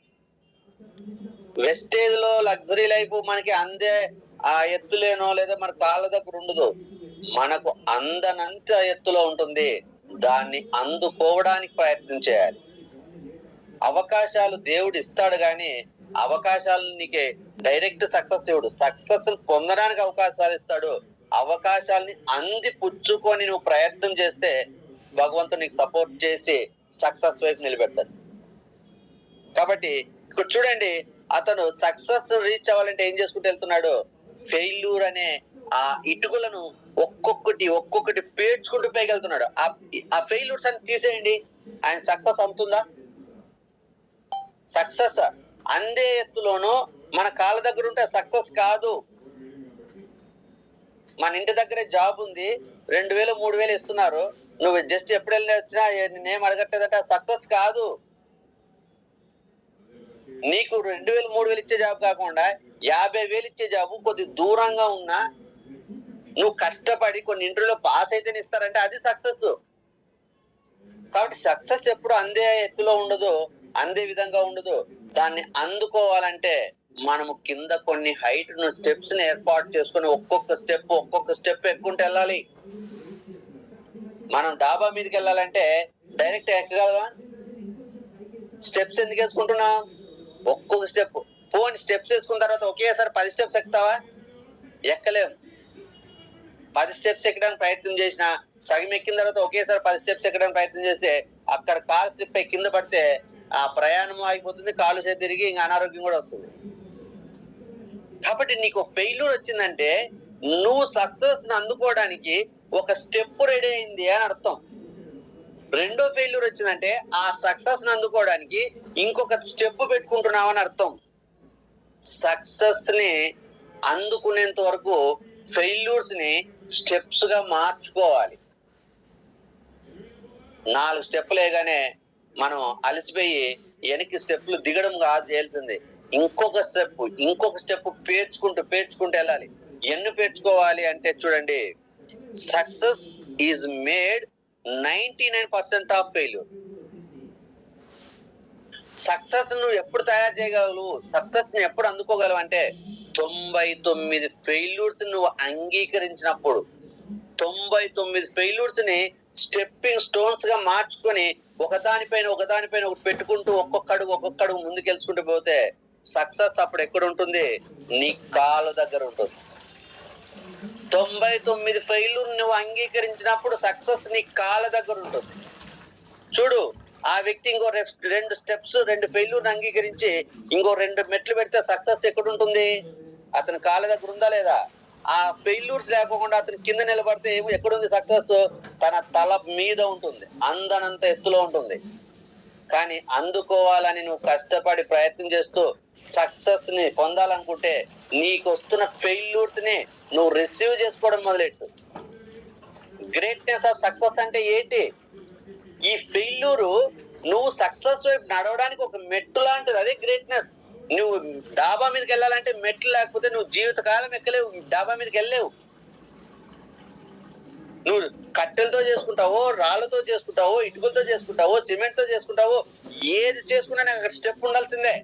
వెస్టేజ్ లో లగ్జరీ లైఫ్ మనకి అందే ఆ ఎత్తులేనో లేదా మన కాళ్ళ దగ్గర ఉండదు, మనకు అందనంత ఎత్తులో ఉంటుంది, దాన్ని అందుకోవడానికి ప్రయత్నం చేయాలి. అవకాశాలు దేవుడు ఇస్తాడు కానీ అవకాశాలు నీకే డైరెక్ట్ సక్సెస్ ఇవ్వడు. సక్సెస్ పొందడానికి అవకాశాలు ఇస్తాడు. అవకాశాలని అంది పుచ్చుకొని నువ్వు ప్రయత్నం చేస్తే భగవంతుడు నీకు సపోర్ట్ చేసి సక్సెస్ వైపు నిలబెడతాడు. కాబట్టి ఇక్కడ చూడండి, అతను సక్సెస్ రీచ్ అవ్వాలంటే ఏం చేసుకుంటూ వెళ్తున్నాడు? ఫెయిల్యూర్ అనే ఆ ఇటుకలను ఒక్కొక్కటి పేర్చుకుంటూ పైకెళ్తున్నాడు. ఆ ఫెయిల్యూర్స్ అని తీసేయండి, ఆయన సక్సెస్ అవుతుందా? సక్సెస్ అందే ఎత్తులోనూ మన కాళ్ళ దగ్గర ఉంటే సక్సెస్ కాదు. మన ఇంటి దగ్గరే జాబ్ ఉంది, 2000 3000 ఇస్తున్నారు, నువ్వు జస్ట్ ఎప్పుడు వెళ్ళి వచ్చినా నేనేం అడగట్లేదంటే సక్సెస్ కాదు. నీకు 2000 3000 ఇచ్చే జాబ్ కాకుండా 50,000 ఇచ్చే జాబు కొద్ది దూరంగా ఉన్నా నువ్వు కష్టపడి కొన్ని ఇంటర్వ్యూలో పాస్ అయితేనే ఇస్తారంటే అది సక్సెస్. కాబట్టి సక్సెస్ ఎప్పుడు అందే ఎత్తులో ఉండదు, అందే విధంగా ఉండదు. దాన్ని అందుకోవాలంటే మనము కింద కొన్ని హైట్ స్టెప్స్ ని ఏర్పాటు చేసుకుని ఒక్కొక్క స్టెప్ ఎక్కుంటే వెళ్ళాలి. మనం డాబా మీదకి వెళ్ళాలంటే డైరెక్ట్ ఎక్కగలవా? స్టెప్స్ ఎందుకు వేసుకుంటున్నాం? ఒక్కొక్క స్టెప్. పోని స్టెప్స్ వేసుకున్న తర్వాత ఒకేసారి 10 స్టెప్స్ ఎక్కుతావా? ఎక్కలేము. 10 స్టెప్స్ ఎక్కడానికి ప్రయత్నం చేసిన సగం ఎక్కిన తర్వాత ఒకేసారి 10 స్టెప్స్ ఎక్కడానికి ప్రయత్నం చేస్తే అక్కడ కాలు స్లిప్ అయి కింద పడితే ఆ ప్రయాణం ఆగిపోతుంది, కాలు చేతి తిరిగి ఇంకా అనారోగ్యం కూడా వస్తుంది. కాబట్టి నీకు ఫెయిల్యూర్ వచ్చిందంటే నువ్వు సక్సెస్ అందుకోవడానికి ఒక స్టెప్ రెడీ అయింది అని అర్థం. రెండో ఫెయిల్యూర్ వచ్చిందంటే ఆ సక్సెస్ అందుకోవడానికి ఇంకొక స్టెప్ పెట్టుకుంటున్నావు అని అర్థం. సక్సెస్ ని అందుకునేంత వరకు ఫెయిల్యూర్స్ ని స్టెప్స్ గా మార్చుకోవాలి. 4 స్టెప్పులు వేయగానే మనం అలసిపోయి వెనక్కి స్టెప్లు దిగడం కాదు చేయాల్సింది, ఇంకొక స్టెప్ పేర్చుకుంటూ వెళ్ళాలి. ఎన్ని పేర్చుకోవాలి అంటే చూడండి, success is made 99% of failure. Success నువ్వు ఎప్పుడు తయారు చేయగలవు, సక్సెస్ ని ఎప్పుడు అందుకోగలవు అంటే 99 ఫెయిల్యూర్స్ నువ్వు అంగీకరించినప్పుడు. 99 ఫెయిల్యూర్స్ ని స్టెప్పింగ్ స్టోన్స్ గా మార్చుకొని ఒకదానిపైన ఒకటి పెట్టుకుంటూ ఒక్కొక్క అడుగు ముందుకెళ్చుకుంటూ పోతే సక్సెస్ అప్పుడు ఎక్కడ ఉంటుంది? నీ కాలు దగ్గర ఉంటుంది. 99 ఫెయిల్యూర్ నువ్వు అంగీకరించినప్పుడు సక్సెస్ నీ కాళ్ళ దగ్గర ఉంటుంది. చూడు, ఆ వ్యక్తి ఇంకో 2 స్టెప్స్ 2 ఫెయిల్యూర్ అంగీకరించి ఇంకో 2 మెట్లు పెడితే సక్సెస్ ఎక్కడ ఉంటుంది? అతని కాళ్ళ దగ్గర ఉందా లేదా? ఆ ఫెయిల్యూర్స్ లేకుండా అతను కింద నిలబడితే ఎక్కడుంది సక్సెస్? తన తల మీద ఉంటుంది, అందనంత ఎత్తులో ఉంటుంది. కానీ అందుకోవాలని నువ్వు కష్టపడి ప్రయత్నం చేస్తూ సక్సెస్ ని పొందాలనుకుంటే నీకు వస్తున్న ఫెయిల్యూర్స్ ని నువ్వు రిసీవ్ చేసుకోవడం మొదలెట్టు. గ్రేట్నెస్ ఆఫ్ సక్సెస్ అంటే ఏంటి? ఈ ఫెయిల్యూర్ నువ్వు సక్సెస్ వైపు నడవడానికి ఒక మెట్టు లాంటిది, అదే గ్రేట్నెస్. నువ్వు డాబా మీదకి వెళ్ళాలంటే మెట్లు లేకపోతే నువ్వు జీవితకాలం ఎక్కలేవు, డాబా మీదకి వెళ్ళలేవు. నువ్వు కట్టెలతో చేసుకుంటావో, రాళ్లతో చేసుకుంటావో, ఇటుకలతో చేసుకుంటావో, సిమెంట్ తో చేసుకుంటావో, ఏది చేసుకున్నా అక్కడ స్టెప్ ఉండాల్సిందే.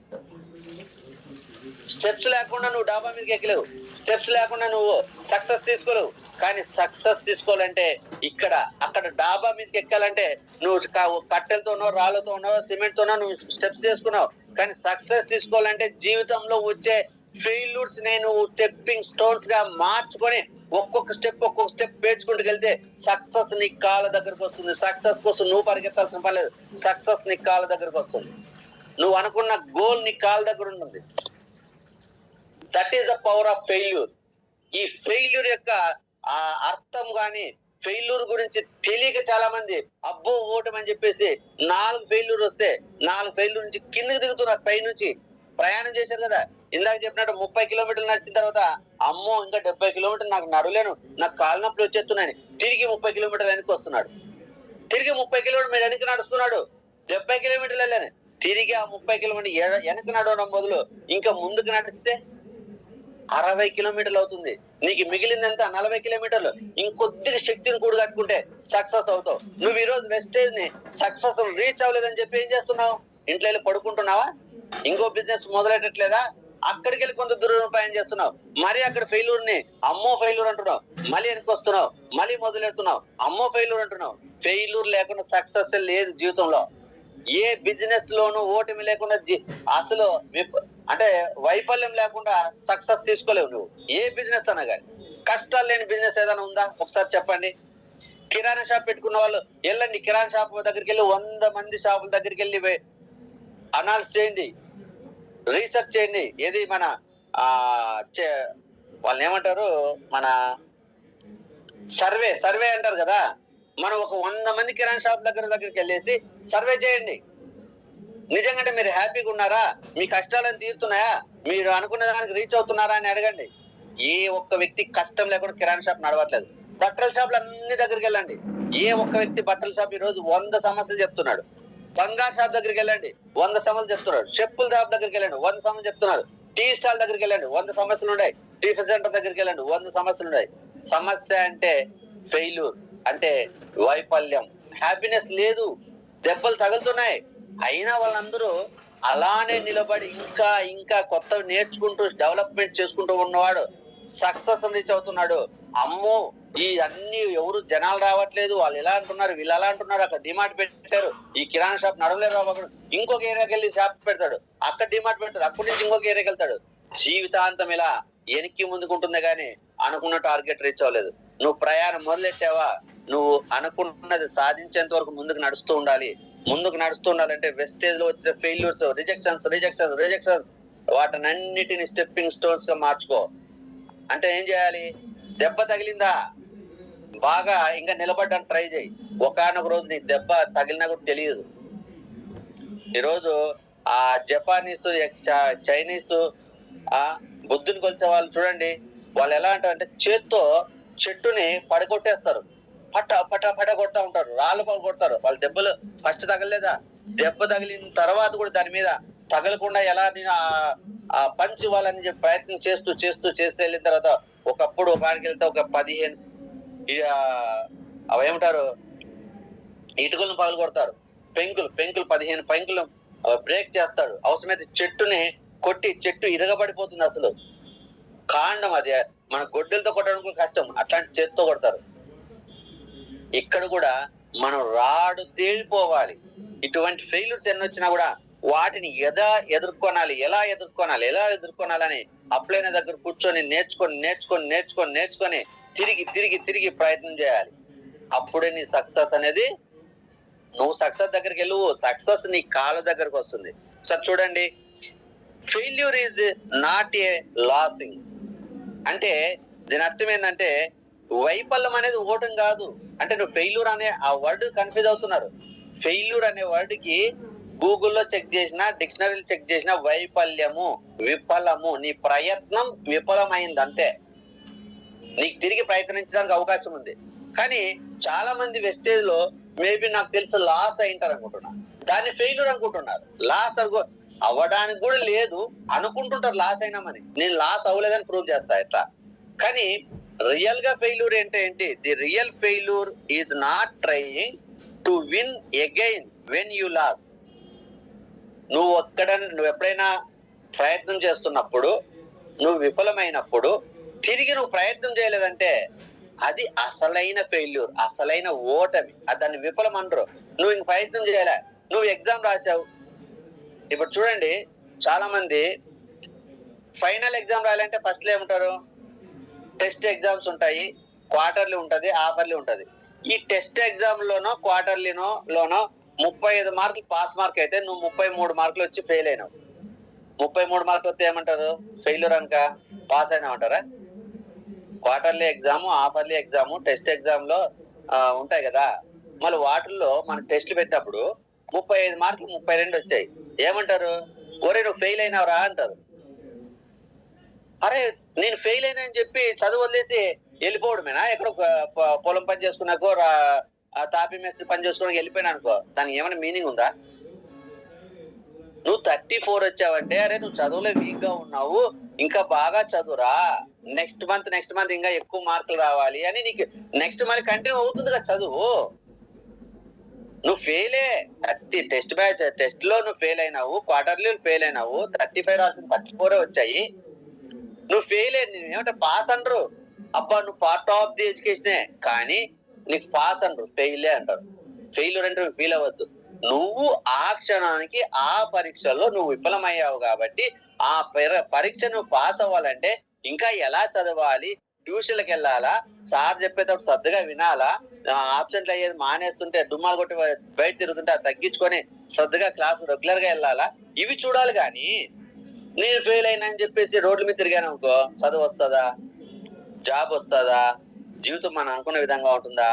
స్టెప్స్ లేకుండా నువ్వు డాబా మీదకి ఎక్కలేవు, స్టెప్స్ లేకుండా నువ్వు సక్సెస్ తీసుకోలేవు. కానీ సక్సెస్ తీసుకోవాలంటే అక్కడ డాబా మీదకి ఎక్కాలంటే నువ్వు కట్టెలతోనో, రాళ్లతోనో, సిమెంట్ తోనో నువ్వు స్టెప్స్ చేసుకున్నావు. కానీ సక్సెస్ తీసుకోవాలంటే జీవితంలో వచ్చే ఫెయిల్యూర్స్ నేను స్టెప్పింగ్ స్టోన్స్ గా మార్చుకొని ఒక్కొక్క స్టెప్ పేర్చుకుంటూ వెళ్తే సక్సెస్ నీ కాళ్ళ దగ్గరకు వస్తుంది. సక్సెస్ కోసం నువ్వు పరిగెత్తాల్సిన పని లేదు, సక్సెస్ నీ కాళ్ళ దగ్గరకు వస్తుంది. నువ్వు అనుకున్న గోల్ నీ కాళ్ళ దగ్గర ఉంటుంది. That is the power of failure. ఈ ఫెయిల్యూర్ యొక్క అర్థం గాని, ఫెయిల్యూర్ గురించి తెలియక చాలా మంది అబ్బో ఓటమని చెప్పేసి 4 ఫెయిల్యూర్ వస్తే 4 ఫెయిల్యూర్ నుంచి కిందకి దిగుతున్నారు. పై నుంచి ప్రయాణం చేశారు కదా, ఇందాక చెప్పినట్టు 30 కిలోమీటర్లు నడిచిన తర్వాత అమ్మో ఇంకా 70 కిలోమీటర్లు నాకు నడవలేను, నాకు కాళ్ళ నొప్పులు వచ్చేస్తున్నాయని తిరిగి 30 కిలోమీటర్లు వెనక్కి వస్తున్నాడు. తిరిగి 30 కిలోమీటర్లు మీరు వెనక్కి నడుస్తున్నాడు. 70 కిలోమీటర్లు వెళ్ళాను, తిరిగి ఆ 30 కిలోమీటర్లు వెనక్కి నడవడం బదులు ఇంకా ముందుకు నడిస్తే 60 కిలోమీటర్లు అవుతుంది. నీకు మిగిలిందంతా 40 కిలోమీటర్లు. ఇంకొద్దిగా శక్తిని కూడగట్టుకుంటే సక్సెస్ అవుతావు. నువ్వు ఈ రోజు వెస్టేజ్ ని సక్సెస్ రీచ్ అవ్వలేదని చెప్పి ఏం చేస్తున్నావు? ఇంట్లో వెళ్ళి పడుకుంటున్నావా? ఇంకో బిజినెస్ మొదలెట్టట్లేదా? అక్కడికి వెళ్ళి కొంత దురుపాయం చేస్తున్నావు. మరి అక్కడ ఫెయిల్యూర్ ని అమ్మో ఫెయిల్యూర్ అంటున్నావు, మళ్ళీ వెనక్కి వస్తున్నావు, మళ్ళీ మొదలెడుతున్నావు, అమ్మో ఫెయిల్యూర్ అంటున్నావు. ఫెయిల్యూర్ లేకుండా సక్సెస్ లేదు జీవితంలో. ఏ బిజినెస్ లోనూ ఓటమి లేకుండా అసలు అంటే వైఫల్యం లేకుండా సక్సెస్ తీసుకోలేవు నువ్వు. ఏ బిజినెస్ అన్నా కానీ కష్టాలు లేని బిజినెస్ ఏదైనా ఉందా? ఒకసారి చెప్పండి. కిరాణా షాప్ పెట్టుకున్న వాళ్ళు వెళ్ళండి, కిరాణా షాప్ దగ్గరికి వెళ్ళి 100 మంది షాపుల దగ్గరికి వెళ్ళి అనాలిసిస్ చేయండి, రీసెర్చ్ చేయండి. ఏది మన వాళ్ళని ఏమంటారు, మన సర్వే అంటారు కదా. మనం ఒక 100 మంది కిరాణా షాప్ దగ్గరికి వెళ్ళేసి సర్వే చేయండి. నిజంగా మీరు హ్యాపీగా ఉన్నారా, మీ కష్టాలను తీరుతున్నాయా, మీరు అనుకున్న దానికి రీచ్ అవుతున్నారా అని అడగండి. ఏ ఒక్క వ్యక్తి కష్టం లేకుండా కిరాణా షాప్ నడవట్లేదు. బట్టల షాపులు అన్ని దగ్గరికి వెళ్ళండి, ఏ ఒక్క వ్యక్తి బట్టల షాప్ ఈ రోజు 100 సమస్యలు చెప్తున్నాడు. బంగారు షాప్ దగ్గరికి వెళ్ళండి, 100 సమస్యలు చెప్తున్నాడు. చెప్పుల షాప్ దగ్గరికి వెళ్ళండి, 100 సమస్యలు చెప్తున్నాడు. టీ స్టాల్ దగ్గరికి వెళ్ళండి, 100 సమస్యలు ఉన్నాయి. టిఫిన్ సెంటర్ దగ్గరికి వెళ్ళండి, 100 సమస్యలు ఉన్నాయి. సమస్య అంటే ఫెయిల్యూర్, అంటే వైఫల్యం. హ్యాపీనెస్ లేదు, దెబ్బలు తగులుతున్నాయి. అయినా వాళ్ళందరూ అలానే నిలబడి ఇంకా కొత్త నేర్చుకుంటూ డెవలప్మెంట్ చేసుకుంటూ ఉన్నవాడు సక్సెస్ రీచ్ అవుతున్నాడు. అమ్మో ఈ అన్ని ఎవరు జనాలు రావట్లేదు, వాళ్ళు ఇలా అంటున్నారు, వీళ్ళు అలా అంటున్నారు, అక్కడ డిమార్ట్ పెట్టారు, ఈ కిరాణా షాప్ నడవలేదు రాబోడు, ఇంకొక ఏరియాకి వెళ్ళి షాప్ పెడతాడు, అక్కడ డిమార్ట్ పెడతాడు, అక్కడి నుంచి ఇంకొక ఏరియాకి వెళ్తాడు. జీవితాంతం ఇలా వెనక్కి ముందుకుంటుంది కానీ అనుకున్న టార్గెట్ రీచ్ అవ్వలేదు. నువ్వు ప్రయాణం మొదలెట్టావా, నువ్వు అనుకున్నది సాధించేంత వరకు ముందుకు నడుస్తూ ఉండాలి. ముందుకు నడుస్తూ ఉండాలంటే వెస్టేజ్ లో వచ్చిన ఫెయిల్యూర్స్, రిజెక్షన్స్ వాటినన్నిటిని స్టెప్పింగ్ స్టోన్స్ గా మార్చుకో. అంటే ఏం చేయాలి? దెబ్బ తగిలిందా, బాగా ఇంకా నిలబడ్డానికి ట్రై చేయి. ఒకనొక రోజు నీ దెబ్బ తగిలినా కూడా తెలియదు. ఈరోజు ఆ జపానీస్, చైనీస్, ఆ బుద్ధుని కొలిచే వాళ్ళు చూడండి, వాళ్ళు ఎలా అంటారంటే చేత్తో చెట్టుని పడగొట్టేస్తారు, పట పట పట కొడతా ఉంటారు, రాళ్ళు పాలు కొడతారు. వాళ్ళ దెబ్బలు ఫస్ట్ తగలేదా, దెబ్బ తగిలిన తర్వాత కూడా దాని మీద తగలకుండా ఎలా ఆ పంచి ఇవ్వాలని చెప్పి ప్రయత్నం చేస్తూ వెళ్ళిన తర్వాత ఒకప్పుడు ఒకరికి వెళ్తే ఒక 15 అవేమంటారు ఇటుకలను పగలు కొడతారు. పెంకులు 15 పెంకులు బ్రేక్ చేస్తాడు. అవసరమైతే చెట్టుని కొట్టి చెట్టు ఇరగబడిపోతుంది. అసలు కాండం అది మన గొడ్డలతో కొట్టడం కష్టం, అట్లాంటి చేతితో కొడతారు. ఇక్కడ కూడా మనం రాడు తేలిపోవాలి. ఇటువంటి ఫెయిల్యూర్స్ ఎన్ని వచ్చినా కూడా వాటిని ఎలా ఎదుర్కొనాలని అప్లైన దగ్గర కూర్చొని నేర్చుకొని తిరిగి ప్రయత్నం చేయాలి. అప్పుడే నీ సక్సెస్ అనేది, నువ్వు సక్సెస్ దగ్గరికి వెళ్ళు, సక్సెస్ నీ కాళ్ళ దగ్గరకు వస్తుంది. సార్ చూడండి, failure is not a losing అంటే దీని అర్థం ఏంటంటే వైఫల్యం అనేది ఓటం కాదు. అంటే నువ్వు ఫెయిల్యూర్ అనే ఆ వర్డ్ కన్ఫ్యూజ్ అవుతున్నారు. ఫెయిల్యూర్ అనే వర్డ్ కి గూగుల్లో చెక్ చేసినా, డిక్షనరీలు చెక్ చేసినా వైఫల్యము, విఫలము, నీ ప్రయత్నం విఫలమైంది అంతే. నీకు తిరిగి ప్రయత్నించడానికి అవకాశం ఉంది. కానీ చాలా మంది వెస్టేజ్ లో మేబీ నాకు తెలిసి లాస్ అయింటారు అనుకుంటున్నా, దాన్ని ఫెయిల్యూర్ అనుకుంటున్నారు. లాస్ అవ్వడానికి కూడా లేదు, అనుకుంటుంటారు లాస్ అయినామని. నేను లాస్ అవ్వలేదని ప్రూవ్ చేస్తా ఎట్లా. కానీ రియల్ గా ఫెయిల్యూర్ ఏంటి? The real failure is not trying to win again when you lose. నువ్వు ఎప్పుడైనా ప్రయత్నం చేస్తున్నప్పుడు, నువ్వు విఫలమైనప్పుడు తిరిగి నువ్వు ప్రయత్నం చేయలేదంటే అది అసలైన ఫెయిల్యూర్, అసలైన ఓటమి. దాన్ని విఫలం అనరు. నువ్వు ఇంక ప్రయత్నం చేయలే, నువ్వు ఎగ్జామ్ రాసావు. ఇప్పుడు చూడండి, చాలా మంది ఫైనల్ ఎగ్జామ్ రాయాలంటే ఫస్ట్ లో ఏమంటారు, టెస్ట్ ఎగ్జామ్స్ ఉంటాయి, క్వార్టర్లీ ఉంటది, హాఫర్లీ ఉంటది. ఈ టెస్ట్ ఎగ్జామ్ లోనో క్వార్టర్లీలోనో 35 మార్కులు పాస్ మార్క్ అయితే నువ్వు 33 మార్కులు వచ్చి ఫెయిల్ అయినావు. 33 మార్కులు వస్తే ఏమంటారు? ఫెయిల్యూర్ అనక పాస్ అయినా అంటారా? Quarterly exam, half-yearly exam, test exam లో ఉంటాయి కదా. మళ్ళీ వాటిల్లో మనం టెస్ట్లు పెట్టినప్పుడు 35 మార్కులు 32 వచ్చాయి, ఏమంటారు? ఒరే నువ్వు ఫెయిల్ అయినావురా అంటారు. అరే నేను ఫెయిల్ అయినా అని చెప్పి చదువు వదిలేసి వెళ్ళిపోవడమేనా? ఎక్కడో పొలం పని చేసుకున్నాకో, తాపీ మేస్త్రి పని చేసుకోవడానికి వెళ్ళిపోయినా అనుకో, దానికి ఏమైనా మీనింగ్ ఉందా? నువ్వు 34 వచ్చావంటే అరే నువ్వు చదువులో వీక్ గా ఉన్నావు, ఇంకా బాగా చదువురా, నెక్స్ట్ మంత్ ఇంకా ఎక్కువ మార్కులు రావాలి అని నీకు నెక్స్ట్ మళ్ళీ కంటిన్యూ అవుతుంది కదా చదువు. నువ్వు ఫెయిలే, 30 టెస్ట్ లో నువ్వు ఫెయిల్ అయినావు, క్వార్టర్లీ ఫెయిల్ అయినావు, 35 రాల్సిన 34 వచ్చాయి, నువ్వు ఫెయిల్ అయ్యి ఏమంటే పాస్ అనరు. అబ్బా నువ్వు పార్ట్ ఆఫ్ ది ఎడ్యుకేషనే, కానీ నీకు పాస్ అనరు, ఫెయిలే అంటారు. ఫెయిల్యూర్ అంటే ఫీల్ అవ్వద్దు. నువ్వు ఆ క్షణానికి ఆ పరీక్షలో నువ్వు విఫలమయ్యావు కాబట్టి ఆ పరీక్ష నువ్వు పాస్ అవ్వాలంటే ఇంకా ఎలా చదవాలి, ట్యూషన్లకు వెళ్ళాలా, సార్ చెప్పేటప్పుడు శ్రద్ధగా వినాలా, ఆబ్సెంట్లు అయ్యేది మానేస్తుంటే డుమ్మాలు కొట్టి బయట తిరుగుతుంటే తగ్గించుకొని శ్రద్ధగా క్లాసు రెగ్యులర్ గా వెళ్ళాలా, ఇవి చూడాలి. కానీ నేను ఫెయిల్ అయినా అని చెప్పేసి రోడ్ల మీద తిరిగాను అనుకో, చదువు వస్తుందా, జాబ్ వస్తుందా, జీవితం మనం అనుకున్న విధంగా ఉంటుందా?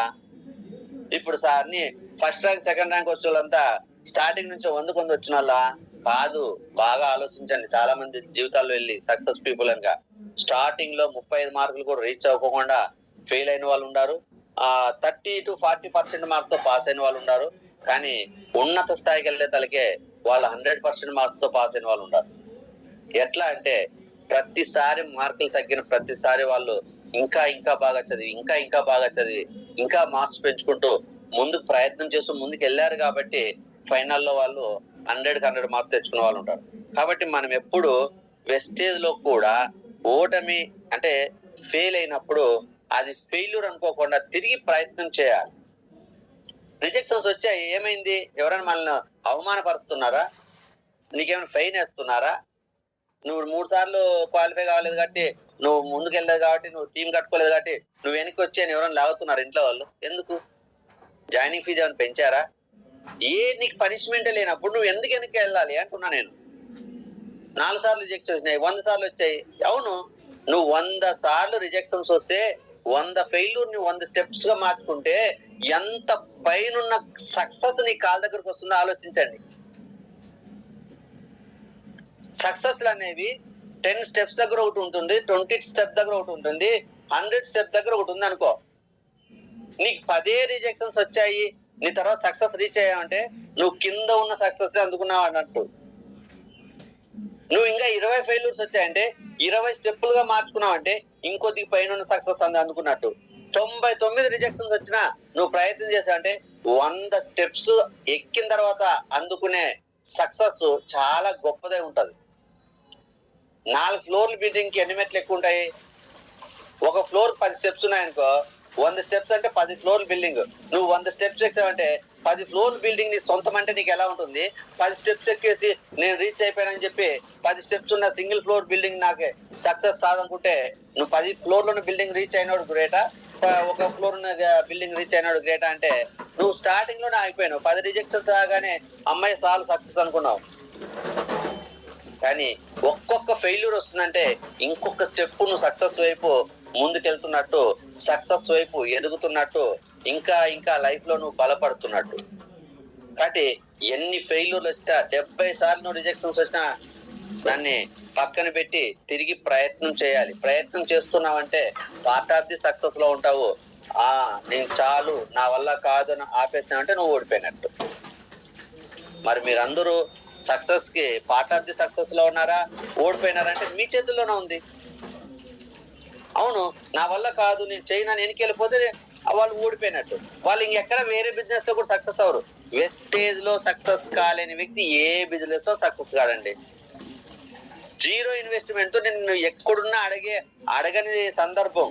ఇప్పుడు సార్ని ఫస్ట్ ర్యాంక్ సెకండ్ ర్యాంక్ వచ్చే వాళ్ళంతా స్టార్టింగ్ నుంచి 100 వచ్చిన వాళ్ళ కాదు. బాగా ఆలోచించండి. చాలా మంది జీవితాల్లో వెళ్ళి సక్సెస్ పీపుల్ అనగా స్టార్టింగ్ లో 35 మార్కులు కూడా రీచ్ అవ్వకుండా ఫెయిల్ అయిన వాళ్ళు ఉన్నారు, 30 to 40% మార్క్స్ తో పాస్ అయిన వాళ్ళు ఉన్నారు. కానీ ఉన్నత స్థాయికి వెళ్ళే తలకే వాళ్ళు 100% మార్క్స్ తో పాస్ అయిన వాళ్ళు ఉన్నారు. ఎట్లా అంటే ప్రతిసారి మార్కులు తగ్గిన ప్రతిసారి వాళ్ళు ఇంకా బాగా చదివి ఇంకా మార్క్స్ పెంచుకుంటూ ముందుకు ప్రయత్నం చేస్తూ ముందుకు వెళ్ళారు కాబట్టి ఫైనల్లో వాళ్ళు 100 మార్క్స్ తెచ్చుకునే వాళ్ళు ఉంటారు. కాబట్టి మనం ఎప్పుడు వెస్టేజ్ లో కూడా ఓటమి అంటే ఫెయిల్ అయినప్పుడు అది ఫెయిల్యూర్ అనుకోకుండా తిరిగి ప్రయత్నం చేయాలి. రిజెక్షన్స్ వచ్చాయి, ఏమైంది? ఎవరైనా మనల్ని అవమానపరుస్తున్నారా? నీకేమైనా ఫైన్ వేస్తున్నారా? నువ్వు 3 సార్లు క్వాలిఫై కావలేదు కాబట్టి నువ్వు ముందుకెళ్ళలేదు కాబట్టి, నువ్వు టీం కట్టుకోలేదు కాబట్టి నువ్వు వెనక్కి వచ్చి అని ఎవరైనా లాగుతున్నారు ఇంట్లో వాళ్ళు. ఎందుకు? జాయినింగ్ ఫీజు ఏమైనా పెంచారా? నీకు పనిష్మెంటే లేనప్పుడు నువ్వు ఎందుకు వెనక్కి వెళ్ళాలి అంటున్నా నేను. 4 సార్లు రిజెక్ట్ వచ్చినాయి, 100 సార్లు వచ్చాయి. అవును, నువ్వు 100 సార్లు రిజెక్షన్స్ వస్తే 100 ఫెయిల్యూర్ ని 100 స్టెప్స్ గా మార్చుకుంటే ఎంత పైనున్న సక్సెస్ నీ కాళ్ళ దగ్గరకు వస్తుందో ఆలోచించండి. సక్సెస్ అనేవి 10 స్టెప్స్ దగ్గర ఒకటి ఉంటుంది, 20 స్టెప్ దగ్గర ఒకటి ఉంటుంది, 100 స్టెప్ దగ్గర ఒకటి ఉంది అనుకో. నీకు 10 రిజెక్షన్స్ వచ్చాయి, నీ తర్వాత సక్సెస్ రీచ్ అయ్యావంటే నువ్వు కింద ఉన్న సక్సెస్ అందుకున్నావు అన్నట్టు. నువ్వు ఇంకా 20 ఫెయిల్యూర్స్ వచ్చాయంటే 20 స్టెప్పులుగా మార్చుకున్నావంటే ఇంకొద్దికి పైన సక్సెస్ అని అందుకున్నట్టు. 99 రిజెక్షన్స్ వచ్చినా నువ్వు ప్రయత్నం చేసావంటే 100 స్టెప్స్ ఎక్కిన తర్వాత అందుకునే సక్సెస్ చాలా గొప్పదై ఉంటది. 4 ఫ్లోర్ల బిల్డింగ్ కి ఎన్ని మెట్లు ఎక్కువ ఉంటాయి? ఒక ఫ్లోర్ 10 స్టెప్స్ ఉన్నాయనుకో, 100 స్టెప్స్ అంటే 10 ఫ్లోర్ బిల్డింగ్. నువ్వు 100 స్టెప్స్ ఎక్కావంటే 10 ఫ్లోర్ బిల్డింగ్ నీ సొంతం అంటే నీకు ఎలా ఉంటుంది? 10 స్టెప్స్ ఎక్కేసి నేను రీచ్ అయిపోయానని చెప్పి 10 స్టెప్స్ ఉన్న సింగిల్ ఫ్లోర్ బిల్డింగ్ నాకే సక్సెస్ సాధనుకుంటే నువ్వు 10 ఫ్లోర్లను బిల్డింగ్ రీచ్ అయినాడు గ్రేటా, ఒక ఫ్లోర్ ఉన్న బిల్డింగ్ రీచ్ అయినాడు గ్రేటా అంటే నువ్వు స్టార్టింగ్ లోనే ఆగిపోయావు. 10 రిజెక్షన్స్ రాగానే అమ్మాయి సాల్వ్ సక్సెస్ అనుకున్నావు. కానీ ఒక్కొక్క ఫెయిల్యూర్ వస్తుందంటే ఇంకొక స్టెప్ నువ్వు సక్సెస్ వైపు ముందుకెళ్తున్నట్టు, సక్సెస్ వైపు ఎదుగుతున్నట్టు, ఇంకా ఇంకా లైఫ్ లో నువ్వు బలపడుతున్నట్టు. కాబట్టి ఎన్ని ఫెయిల్యూర్లు వచ్చినా 70 సార్లు నువ్వు రిజెక్షన్స్ వచ్చినా దాన్ని పక్కన పెట్టి తిరిగి ప్రయత్నం చేయాలి. ప్రయత్నం చేస్తున్నావంటే పార్ట్ ఆఫ్ ది సక్సెస్ లో ఉంటావు. నేను చాలు, నా వల్ల కాదు అని ఆపేసానంటే నువ్వు ఓడిపోయినట్టు. మరి మీరందరూ సక్సెస్ కి పార్ట్ ఆఫ్ ది సక్సెస్ లో ఉన్నారా, ఓడిపోయినారంటే మీ చేతుల్లోనే ఉంది. అవును, నా వల్ల కాదు, నేను చేయను వెనక్కి వెళ్ళిపోతే వాళ్ళు ఓడిపోయినట్టు. వాళ్ళు ఇంకెక్కడ వేరే బిజినెస్ లో కూడా సక్సెస్ అవరు. వెస్టేజ్ లో సక్సెస్ కాలేని వ్యక్తి ఏ బిజినెస్ లో సక్సెస్ కాడండి. 0 ఇన్వెస్ట్మెంట్ తో నేను ఎక్కడున్నా అడగని సందర్భం.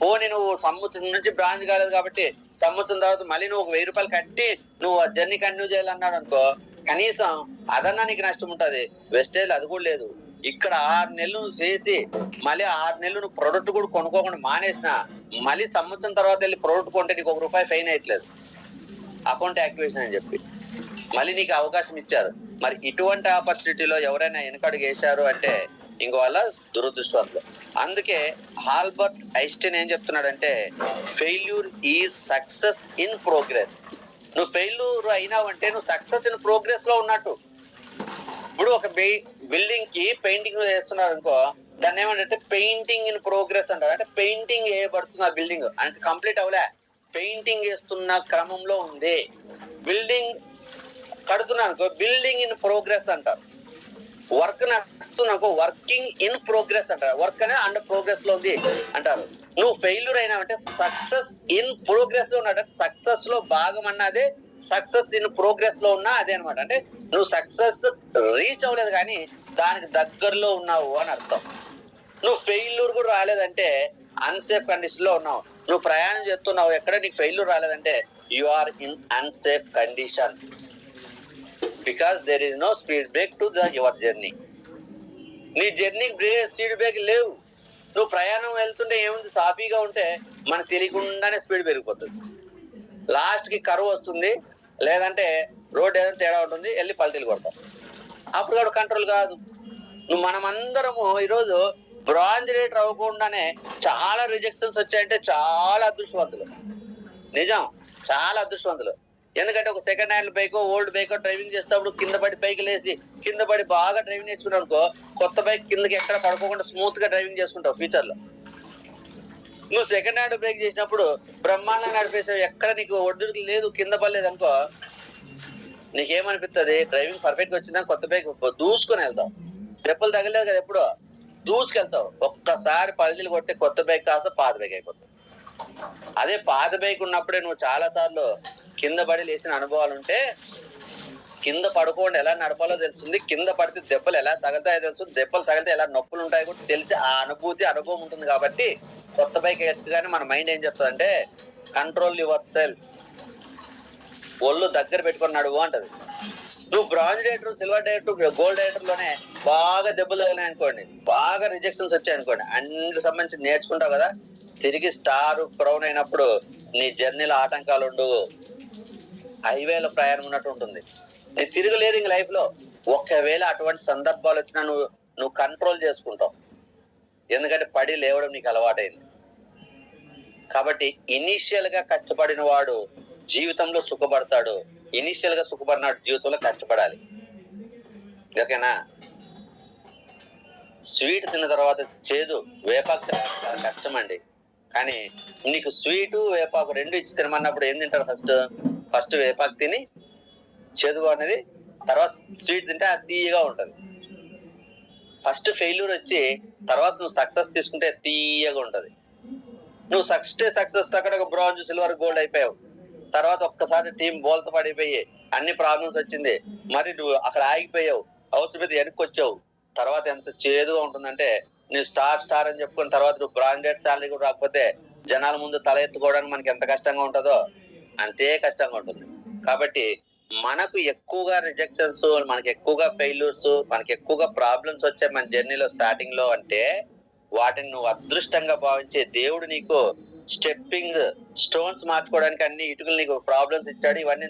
పోనీ నువ్వు సంవత్సరం నుంచి బ్రాంచ్ కాలేదు కాబట్టి సంవత్సరం తర్వాత మళ్ళీ నువ్వు 1000 రూపాయలు కట్టి నువ్వు ఆ జర్నీ కంటిన్యూ చేయాలన్నాడు అనుకో, కనీసం అదన్నా నీకు నష్టం ఉంటది. వెస్టేజ్ అది కూడా లేదు. ఇక్కడ 6 నెలలు చేసి మళ్ళీ 6 నెలలు నువ్వు ప్రొడక్ట్ కూడా కొనుక్కోకుండా మానేసిన మళ్ళీ సంవత్సరం తర్వాత వెళ్ళి ప్రొడక్ట్ కొంటే నీకు ₹1 ఫైన్ అయ్యట్లేదు, అకౌంట్ యాక్టివేషన్ అని చెప్పి మళ్ళీ నీకు అవకాశం ఇచ్చారు. మరి ఇటువంటి ఆపర్చునిటీలో ఎవరైనా వెనకడుగు వేశారు అంటే ఇంక వాళ్ళ దురదృష్టవంతులు. అందుకే ఆల్బర్ట్ ఐన్స్టీన్ ఏం చెప్తున్నాడంటే, failure is success in progress. నువ్వు ఫెయిల్యూర్ అయినావంటే నువ్వు సక్సెస్ ఇన్ ప్రోగ్రెస్ లో ఉన్నట్టు. ఇప్పుడు ఒక బిల్డింగ్ కి పెయింటింగ్ వేస్తున్నారు అనుకో, దాన్ని ఏమంటే పెయింటింగ్ ఇన్ ప్రోగ్రెస్ అంటారు. అంటే పెయింటింగ్ వేయబడుతుంది ఆ బిల్డింగ్, అంటే కంప్లీట్ అవలే, పెయింటింగ్ వేస్తున్న క్రమంలో ఉంది. బిల్డింగ్ కడుతున్నాను అనుకో, బిల్డింగ్ ఇన్ ప్రోగ్రెస్ అంటారు. వర్క్ నడుస్తున్నాకో వర్కింగ్ ఇన్ ప్రోగ్రెస్ అంటారు. వర్క్ అనేది అండర్ ప్రోగ్రెస్ లో ఉంది అంటారు. నువ్వు ఫెయిల్యూర్ అయినావంటే సక్సెస్ ఇన్ ప్రోగ్రెస్ లో ఉన్నాడు. సక్సెస్ లో భాగం అన్నదే సక్సెస్ ఇన్ ప్రోగ్రెస్ లో ఉన్నా అదే అనమాట. అంటే నువ్వు సక్సెస్ రీచ్ అవ్వలేదు కానీ దానికి దగ్గరలో ఉన్నావు అని అర్థం. నువ్వు ఫెయిల్యూర్ కూడా రాలేదంటే అన్సేఫ్ కండిషన్ లో ఉన్నావు. నువ్వు ప్రయాణం చేస్తున్నావు, ఎక్కడ నీకు ఫెయిల్యూర్ రాలేదంటే you are in unsafe condition, because there is no speed break to your journey. నీ జర్నీకి స్పీడ్ బ్రేక్ లేవు. నువ్వు ప్రయాణం వెళ్తుంటే ఏముంది, సాఫీగా ఉంటే మనకు తెలియకుండానే స్పీడ్ పెరిగిపోతుంది. లాస్ట్ కి కరువు వస్తుంది, లేదంటే రోడ్ ఏదైనా తేడా ఉంటుంది, వెళ్ళి పల్టీలు కొడతాం. అప్పుడు కూడా కంట్రోల్ కాదు. నువ్వు మనమందరము ఈరోజు బ్రాంజ్ రేటర్ అవ్వకుండానే చాలా రిజెక్షన్స్ వచ్చాయంటే చాలా అదృష్టవంతులు. నిజం, చాలా అదృష్టవంతులు. ఎందుకంటే ఒక second hand bike, old bike driving చేసేటప్పుడు కింద పడి పైకి లేచి కింద పడి బాగా డ్రైవింగ్ నేర్చుకున్నావు అనుకో, కొత్త బైక్ కిందకి ఎక్కడ పడుకోకుండా స్మూత్ గా డ్రైవింగ్ చేసుకుంటావు ఫ్యూచర్ లో. నువ్వు సెకండ్ హ్యాండ్ బ్రేక్ చేసినప్పుడు బ్రహ్మాండంగా నడిపేసావు, ఎక్కడ నీకు ఒడ్డు లేదు, కింద పడలేదు అనుకో, నీకేమనిపిస్తుంది? డ్రైవింగ్ పర్ఫెక్ట్ వచ్చిందా కొత్త బైక్ దూసుకొని వెళ్తావు. దెబ్బలు తగలేదు కదా, ఎప్పుడో దూసుకెళ్తావు. ఒక్కసారి పల్టీలు కొట్టే కొత్త బైక్ కాస్త పాత బైక్ అయిపోతుంది. అదే పాత బైక్ ఉన్నప్పుడే నువ్వు చాలా సార్లు కింద పడి లేచిన అనుభవాలు ఉంటే, కింద పడుకోండి ఎలా నడపాలో తెలుస్తుంది, కింద పడితే దెబ్బలు ఎలా తగులుతాయో తెలుస్తుంది, దెబ్బలు తగిలితే ఎలా నొప్పులు ఉంటాయో కూడా తెలిసి ఆ అనుభవం ఉంటుంది. కాబట్టి కొత్త బైక్ ఎత్తుగానే మన మైండ్ ఏం చెప్తుందంటే కంట్రోల్ యువర్ సెల్ఫ్, ఒళ్ళు దగ్గర పెట్టుకొని నడువు అంటది. నువ్వు bronze director, silver director, gold director లోనే బాగా దెబ్బలు తగినాయి అనుకోండి, బాగా రిజెక్షన్స్ వచ్చాయి అనుకోండి, అన్నిటికి సంబంధించి నేర్చుకుంటావు కదా, తిరిగి స్టార్ క్రౌన్ అయినప్పుడు నీ జర్నీలో ఆటంకాలు ఉండవు, హైవేలో ప్రయాణం ఉన్నట్టు ఉంటుంది, నీ తిరగలేదు ఇంక లైఫ్ లో. ఒకవేళ అటువంటి సందర్భాలు వచ్చినా నువ్వు కంట్రోల్ చేసుకుంటావు, ఎందుకంటే పడి లేవడం నీకు అలవాటైంది. కాబట్టి ఇనీషియల్ గా కష్టపడిన వాడు జీవితంలో సుఖపడతాడు, ఇనీషియల్ గా సుఖపడినాడు జీవితంలో కష్టపడాలి. ఓకేనా? స్వీట్ తిన్న తర్వాత చేదు, వేపాకు చాలా కష్టం అండి. కానీ నీకు స్వీటు వేపాకు రెండు ఇచ్చి తినమన్నప్పుడు ఏం తింటారు? ఫస్ట్ వేపాకు తిని చేదుగా అనేది, తర్వాత స్వీట్ తింటే అది తీయగా ఉంటది. ఫస్ట్ ఫెయిల్యూర్ వచ్చి తర్వాత నువ్వు సక్సెస్ తీసుకుంటే తీయగా ఉంటది. నువ్వు సక్సెస్ అక్కడ బ్రాంజ్, సిల్వర్, గోల్డ్ అయిపోయావు. తర్వాత ఒక్కసారి టీం బోల్త పడిపోయి అన్ని ప్రాబ్లమ్స్ వచ్చింది, మరి నువ్వు అక్కడ ఆగిపోయావు, హౌస్ మీద వెనక్కి వచ్చావు. తర్వాత ఎంత చేదుగా ఉంటుందంటే, నువ్వు స్టార్ అని చెప్పుకున్న తర్వాత నువ్వు బ్రాండెడ్ శాలరీ కూడా రాకపోతే జనాల ముందు తల ఎత్తుకోవడానికి మనకి ఎంత కష్టంగా ఉంటుందో అంతే కష్టంగా ఉంటుంది. కాబట్టి మనకు ఎక్కువగా రిజెక్షన్స్, మనకి ఎక్కువగా ఫెయిల్యూర్స్, మనకి ఎక్కువగా ప్రాబ్లమ్స్ వచ్చాయి మన జర్నీలో స్టార్టింగ్ లో అంటే, వాటిని నువ్వు అదృష్టంగా భావించే దేవుడు నీకు స్టెప్పింగ్ స్టోన్స్ మార్చుకోవడానికి అన్ని ఇటుకలు నీకు ప్రాబ్లమ్స్ ఇచ్చాడు. ఇవన్నీ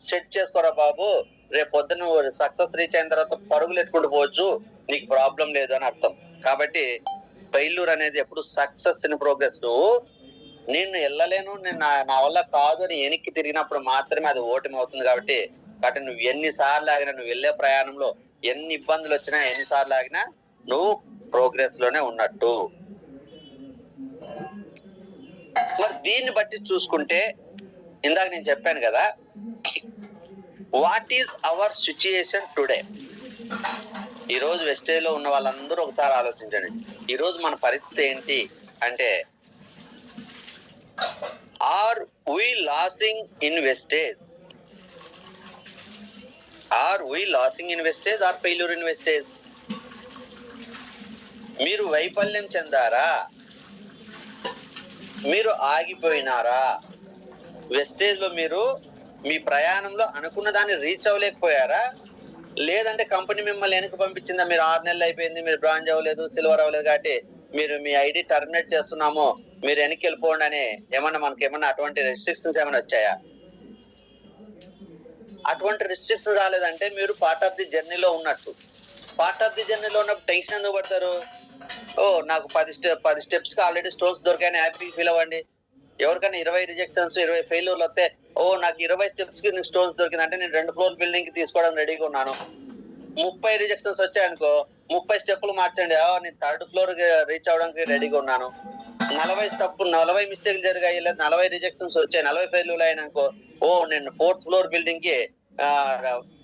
సెట్ చేసుకోరా బాబు, రేపు పొద్దున్న నువ్వు సక్సెస్ రీచ్ అయిన తర్వాత పరుగులు ఎత్తుకుంటూ పోవచ్చు, నీకు ప్రాబ్లం లేదు అని అర్థం. కాబట్టి ఫెయిల్యూర్ అనేది ఎప్పుడు సక్సెస్ ఇన్ ప్రోగ్రెస్. నువ్వు నేను వెళ్ళలేను, నేను నా వల్ల కాదు అని వెనక్కి తిరిగినప్పుడు మాత్రమే అది ఓటమి అవుతుంది. కాబట్టి నువ్వు ఎన్నిసార్లు ఆగినా, నువ్వు వెళ్ళే ప్రయాణంలో ఎన్ని ఇబ్బందులు వచ్చినా, ఎన్నిసార్లు ఆగినా నువ్వు ప్రోగ్రెస్ లోనే ఉన్నట్టు. మరి దీన్ని బట్టి చూసుకుంటే ఇందాక నేను చెప్పాను కదా, what is our situation today. ఈరోజు వెస్టేజ్ లో ఉన్న వాళ్ళందరూ ఒకసారి ఆలోచించండి, ఈరోజు మన పరిస్థితి ఏంటి అంటే, are we losing in Vestige, are we losing in Vestige, or failure in Vestige. మీరు వైఫల్యం చెందారా, మీరు ఆగిపోయినారా, వెస్టేజ్ లో మీరు మీ ప్రయాణంలో అనుకున్న దాన్ని రీచ్ అవ్వలేకపోయారా, లేదంటే కంపెనీ మిమ్మల్ని వెనక్కి పంపించిందా, మీరు 6 నెలలు అయిపోయింది, మీరు బ్రాంజ్ అవ్వలేదు, సిల్వర్ అవ్వలేదు, కాబట్టి మీరు మీ ఐడి టర్మినేట్ చేస్తున్నాము, మీరు వెనక్కి వెళ్ళిపోండి అని మనకి ఏమన్నా అటువంటి రెస్ట్రిక్షన్స్ ఏమైనా వచ్చాయా? అటువంటి రెస్ట్రిక్షన్స్ రాలేదంటే మీరు పార్ట్ ఆఫ్ ది జర్నీలో ఉన్నట్టు. పార్ట్ ఆఫ్ ది జర్నీలో ఉన్నప్పుడు టెన్షన్ ఎందుకు పడతారు? నాకు 10 స్టెప్స్ కి ఆల్రెడీ స్టోన్స్ దొరికాయని హ్యాపీ ఫీల్ అవ్వండి. ఎవరికైనా 20 రిజెక్షన్స్, 20 ఫెయిల్యూర్లు వస్తే, నాకు 20 స్టెప్స్ కి స్టోన్స్ దొరికిందంటే నేను 2 ఫ్లోర్ బిల్డింగ్ కి తీసుకోవడం రెడీగా ఉన్నాను. 30 రిజెక్షన్స్ వచ్చాయనుకో, 30 స్టెప్పులు మార్చండి, నేను 3rd ఫ్లోర్ రీచ్ అవడానికి రెడీగా ఉన్నాను. 40 మిస్టేక్లు జరిగాయి, లేదా 40 రిజెక్షన్స్ వచ్చాయి, 40 ఫెయిల్యూర్లు అయినానుకో, నేను 4th ఫ్లోర్ బిల్డింగ్ కి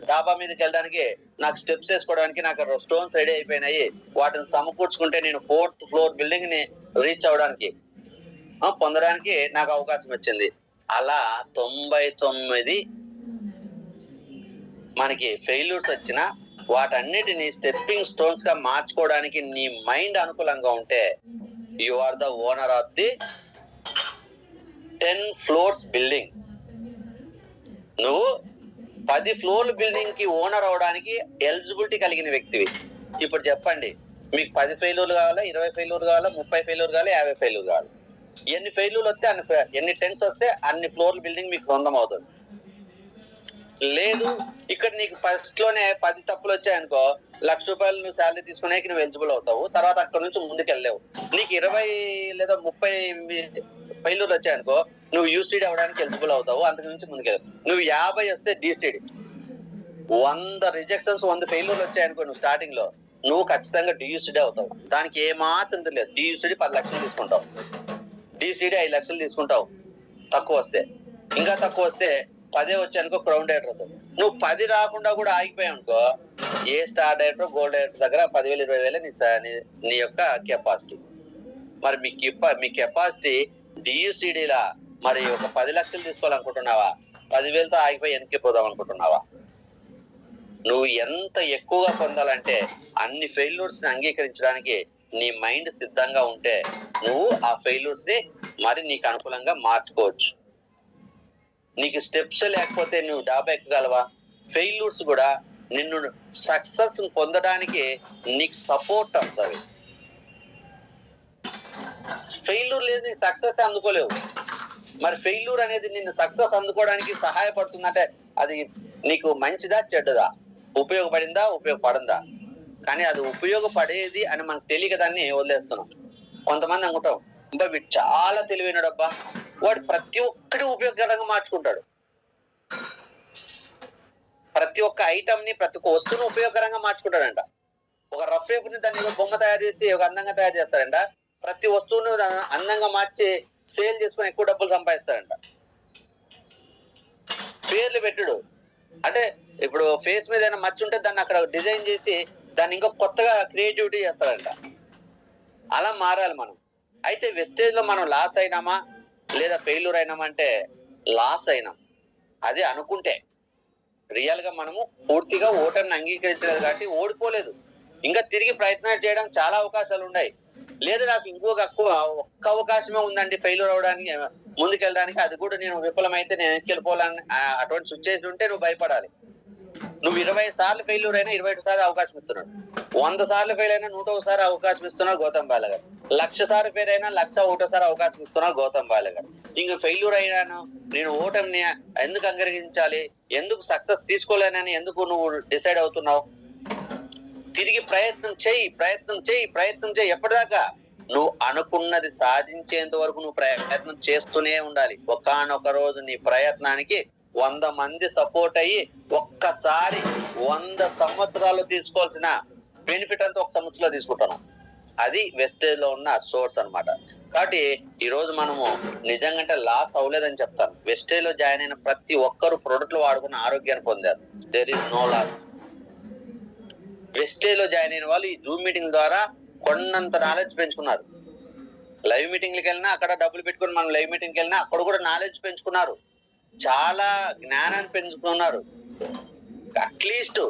డాబా మీదకి వెళ్ళడానికి, నాకు స్టెప్స్ వేసుకోవడానికి నాకు స్టోన్స్ రెడీ అయిపోయినాయి, వాటిని సమకూర్చుకుంటే నేను 4th ఫ్లోర్ బిల్డింగ్ ని రీచ్ అవడానికి పొందడానికి నాకు అవకాశం వచ్చింది. అలా 99 మనకి ఫెయిల్యూర్స్ వచ్చినా వాటన్నిటిని స్టెప్పింగ్ స్టోన్స్ గా మార్చుకోవడానికి నీ మైండ్ అనుకూలంగా ఉంటే, you are the owner of the 10 floors building. నువ్వు 10 ఫ్లోర్ల బిల్డింగ్ కి ఓనర్ అవడానికి ఎలిజిబిలిటీ కలిగిన వ్యక్తివి. ఇప్పుడు చెప్పండి, మీకు 10 ఫెయిల్యూర్లు కావాలా, 20 ఫెయిల్యూర్ కావాలా, 30 ఫెయిల్యూర్ కావాలా, 50 ఫెయిల్యూర్ కావాలి? ఎన్ని ఫెయిల్యూర్లు వస్తే ఎన్ని టెన్స్ వస్తే అన్ని ఫ్లోర్ల బిల్డింగ్ మీకు సొంతం అవుతుంది. లేదు, ఇక్కడ నీకు ఫస్ట్ లోనే 10 తప్పులు వచ్చాయనుకో, ₹1,00,000 నువ్వు శాలరీ తీసుకునేకి నువ్వు ఎలిజిబుల్ అవుతావు. తర్వాత అక్కడ నుంచి ముందుకు వెళ్ళలేవు. నీకు 20 లేదా 30 ఫెయిల్యూర్లు వచ్చాయనుకో, నువ్వు యూసీడీ అవడానికి ఎలిజిబుల్ అవుతావు, అంతకు నుంచి ముందుకెళ్ళవు. నువ్వు 50 వస్తే డీసీడీ. 100 రిజెక్షన్స్, 100 ఫెయిల్యూర్లు వచ్చాయనుకో నువ్వు స్టార్టింగ్ లో, నువ్వు ఖచ్చితంగా డియూసీడీ అవుతావు. దానికి ఏమాత్రం లేదు. డియూసీడీ 10 లక్షలు తీసుకుంటావు, డీసీడీ 5 లక్షలు తీసుకుంటావు తక్కువ వస్తే. ఇంకా తక్కువ వస్తే 10 వచ్చానుకో క్రౌన్ డైరెక్టర్ అవుతావు. నువ్వు 10 రాకుండా కూడా ఆగిపోయావు అనుకో, ఏ స్టార్ డైరెక్టర్, గోల్డ్ డైరెక్టర్ దగ్గర 10,000 20,000 నీ యొక్క కెపాసిటీ. మరి మీ కెపాసిటీ డియూసీడీలా మరి ఒక 10 లక్షలు తీసుకోవాలనుకుంటున్నావా, 10,000తో ఆగిపోయి వెనక్కి పోదాం అనుకుంటున్నావా? నువ్వు ఎంత ఎక్కువగా పొందాలంటే అన్ని ఫెయిల్యూర్స్ ని అంగీకరించడానికి నీ మైండ్ సిద్ధంగా ఉంటే, నువ్వు ఆ ఫెయిల్యూర్స్ ని మరి నీకు అనుకూలంగా మార్చుకోవచ్చు. నీకు స్టెప్స్ లేకపోతే నువ్వు డాబా ఎక్కగలవా? ఫెయిల్యూర్స్ కూడా నిన్ను సక్సెస్ పొందడానికి నీకు సపోర్ట్ వస్తుంది. ఫెయిల్యూర్ లేదు, సక్సెస్ అందుకోలేవు. మరి ఫెయిల్యూర్ అనేది నిన్ను సక్సెస్ అందుకోవడానికి సహాయపడుతుందంటే అది నీకు మంచిదా చెడ్డదా, ఉపయోగపడిందా ఉపయోగపడిందా? కానీ అది ఉపయోగపడేది అని మనకు తెలియక దాన్ని వదిలేస్తున్నాం. కొంతమంది అనుకుంటాం అంటే వీడు చాలా తెలివైనడబ్బా, వాడు ప్రతి ఒక్కటి ఉపయోగకరంగా మార్చుకుంటాడు. ప్రతి ఒక్క ఐటమ్ ని, ప్రతి ఒక్క వస్తువును ఉపయోగకరంగా మార్చుకుంటాడంట. ఒక రఫ్ పేపర్ ని దాన్ని బొమ్మ తయారు చేసి ఒక అందంగా తయారు చేస్తాడంట. ప్రతి వస్తువును అందంగా మార్చి సేల్ చేసుకుని ఎక్కువ డబ్బులు సంపాదిస్తాడంట. పేర్లు పెట్టుడు అంటే ఇప్పుడు ఫేస్ మీద ఏదైనా మచ్చ ఉంటే దాన్ని అక్కడ డిజైన్ చేసి దాన్ని ఇంకా కొత్తగా క్రియేటివిటీ చేస్తాడంట. అలా మారాలి మనం. అయితే వెస్టేజ్ లో మనం లాస్ అయినామా లేదా ఫెయిల్యూర్ అయినామా అంటే లాస్ అయినాం. అది అనుకుంటే రియల్ గా మనము పూర్తిగా ఓటర్ని అంగీకరించలేదు కాబట్టి ఓడిపోలేదు. ఇంకా తిరిగి ప్రయత్నాలు చేయడం చాలా అవకాశాలు ఉన్నాయి. లేదా నాకు ఒక్క అవకాశమే ఉందండి ఫెయిల్యూర్ అవడానికి, ముందుకెళ్ళడానికి, అది కూడా నేను విఫలమైతే నేను ఎక్కెళ్ళిపోవాలని అటువంటి సిచ్యువేషన్ ఉంటే నువ్వు భయపడాలి. నువ్వు 20 సార్లు ఫెయిల్యూర్ అయినా 21 సార్లు అవకాశం ఇస్తున్నాడు. 100 సార్లు ఫెయిల్ అయినా 101 అవకాశం ఇస్తున్నాడు గౌతమ్ బాల గారు. 1,00,000 సార్లు ఫెయిల్ అయినా 1,01 అవకాశం ఇస్తున్నాడు గౌతమ్ బాల గారు. ఇంకా ఫెయిల్యూర్ అయినాను, నేను ఓటమిని ఎందుకు అంగీకరించాలి, ఎందుకు సక్సెస్ తీసుకోలేనని ఎందుకు నువ్వు డిసైడ్ అవుతున్నావు? తిరిగి ప్రయత్నం చేయి. ఎప్పటిదాకా? నువ్వు అనుకున్నది సాధించేంత వరకు నువ్వు ప్రయత్నం చేస్తూనే ఉండాలి. ఒకానొక రోజు నీ ప్రయత్నానికి 100 మంది సపోర్ట్ అయ్యి ఒక్కసారి 100 సంవత్సరాలు తీసుకోవాల్సిన బెనిఫిట్ అంతా ఒక సంవత్సరంలో తీసుకుంటాను. అది వెస్టేజ్ లో ఉన్న సోర్స్ అన్నమాట. కాబట్టి ఈ రోజు మనము నిజంగా లాస్ అవ్వలేదని చెప్తాను. వెస్టేజ్ లో జాయిన్ అయిన ప్రతి ఒక్కరు ప్రొడక్ట్లు వాడుకున్న ఆరోగ్యాన్ని పొందారు. There is no loss. Vestige లో జాయిన్ అయిన వాళ్ళు ఈ జూమ్ మీటింగ్ ద్వారా కొన్నంత నాలెడ్జ్ పెంచుకున్నారు. లైవ్ మీటింగ్లకు వెళ్ళినా అక్కడ డబ్బులు పెట్టుకుని మనం లైవ్ మీటింగ్కి వెళ్ళినా అక్కడ కూడా నాలెడ్జ్ పెంచుకున్నారు, చాలా జ్ఞానాన్ని పెంచుకున్నారు. అట్లీస్ట్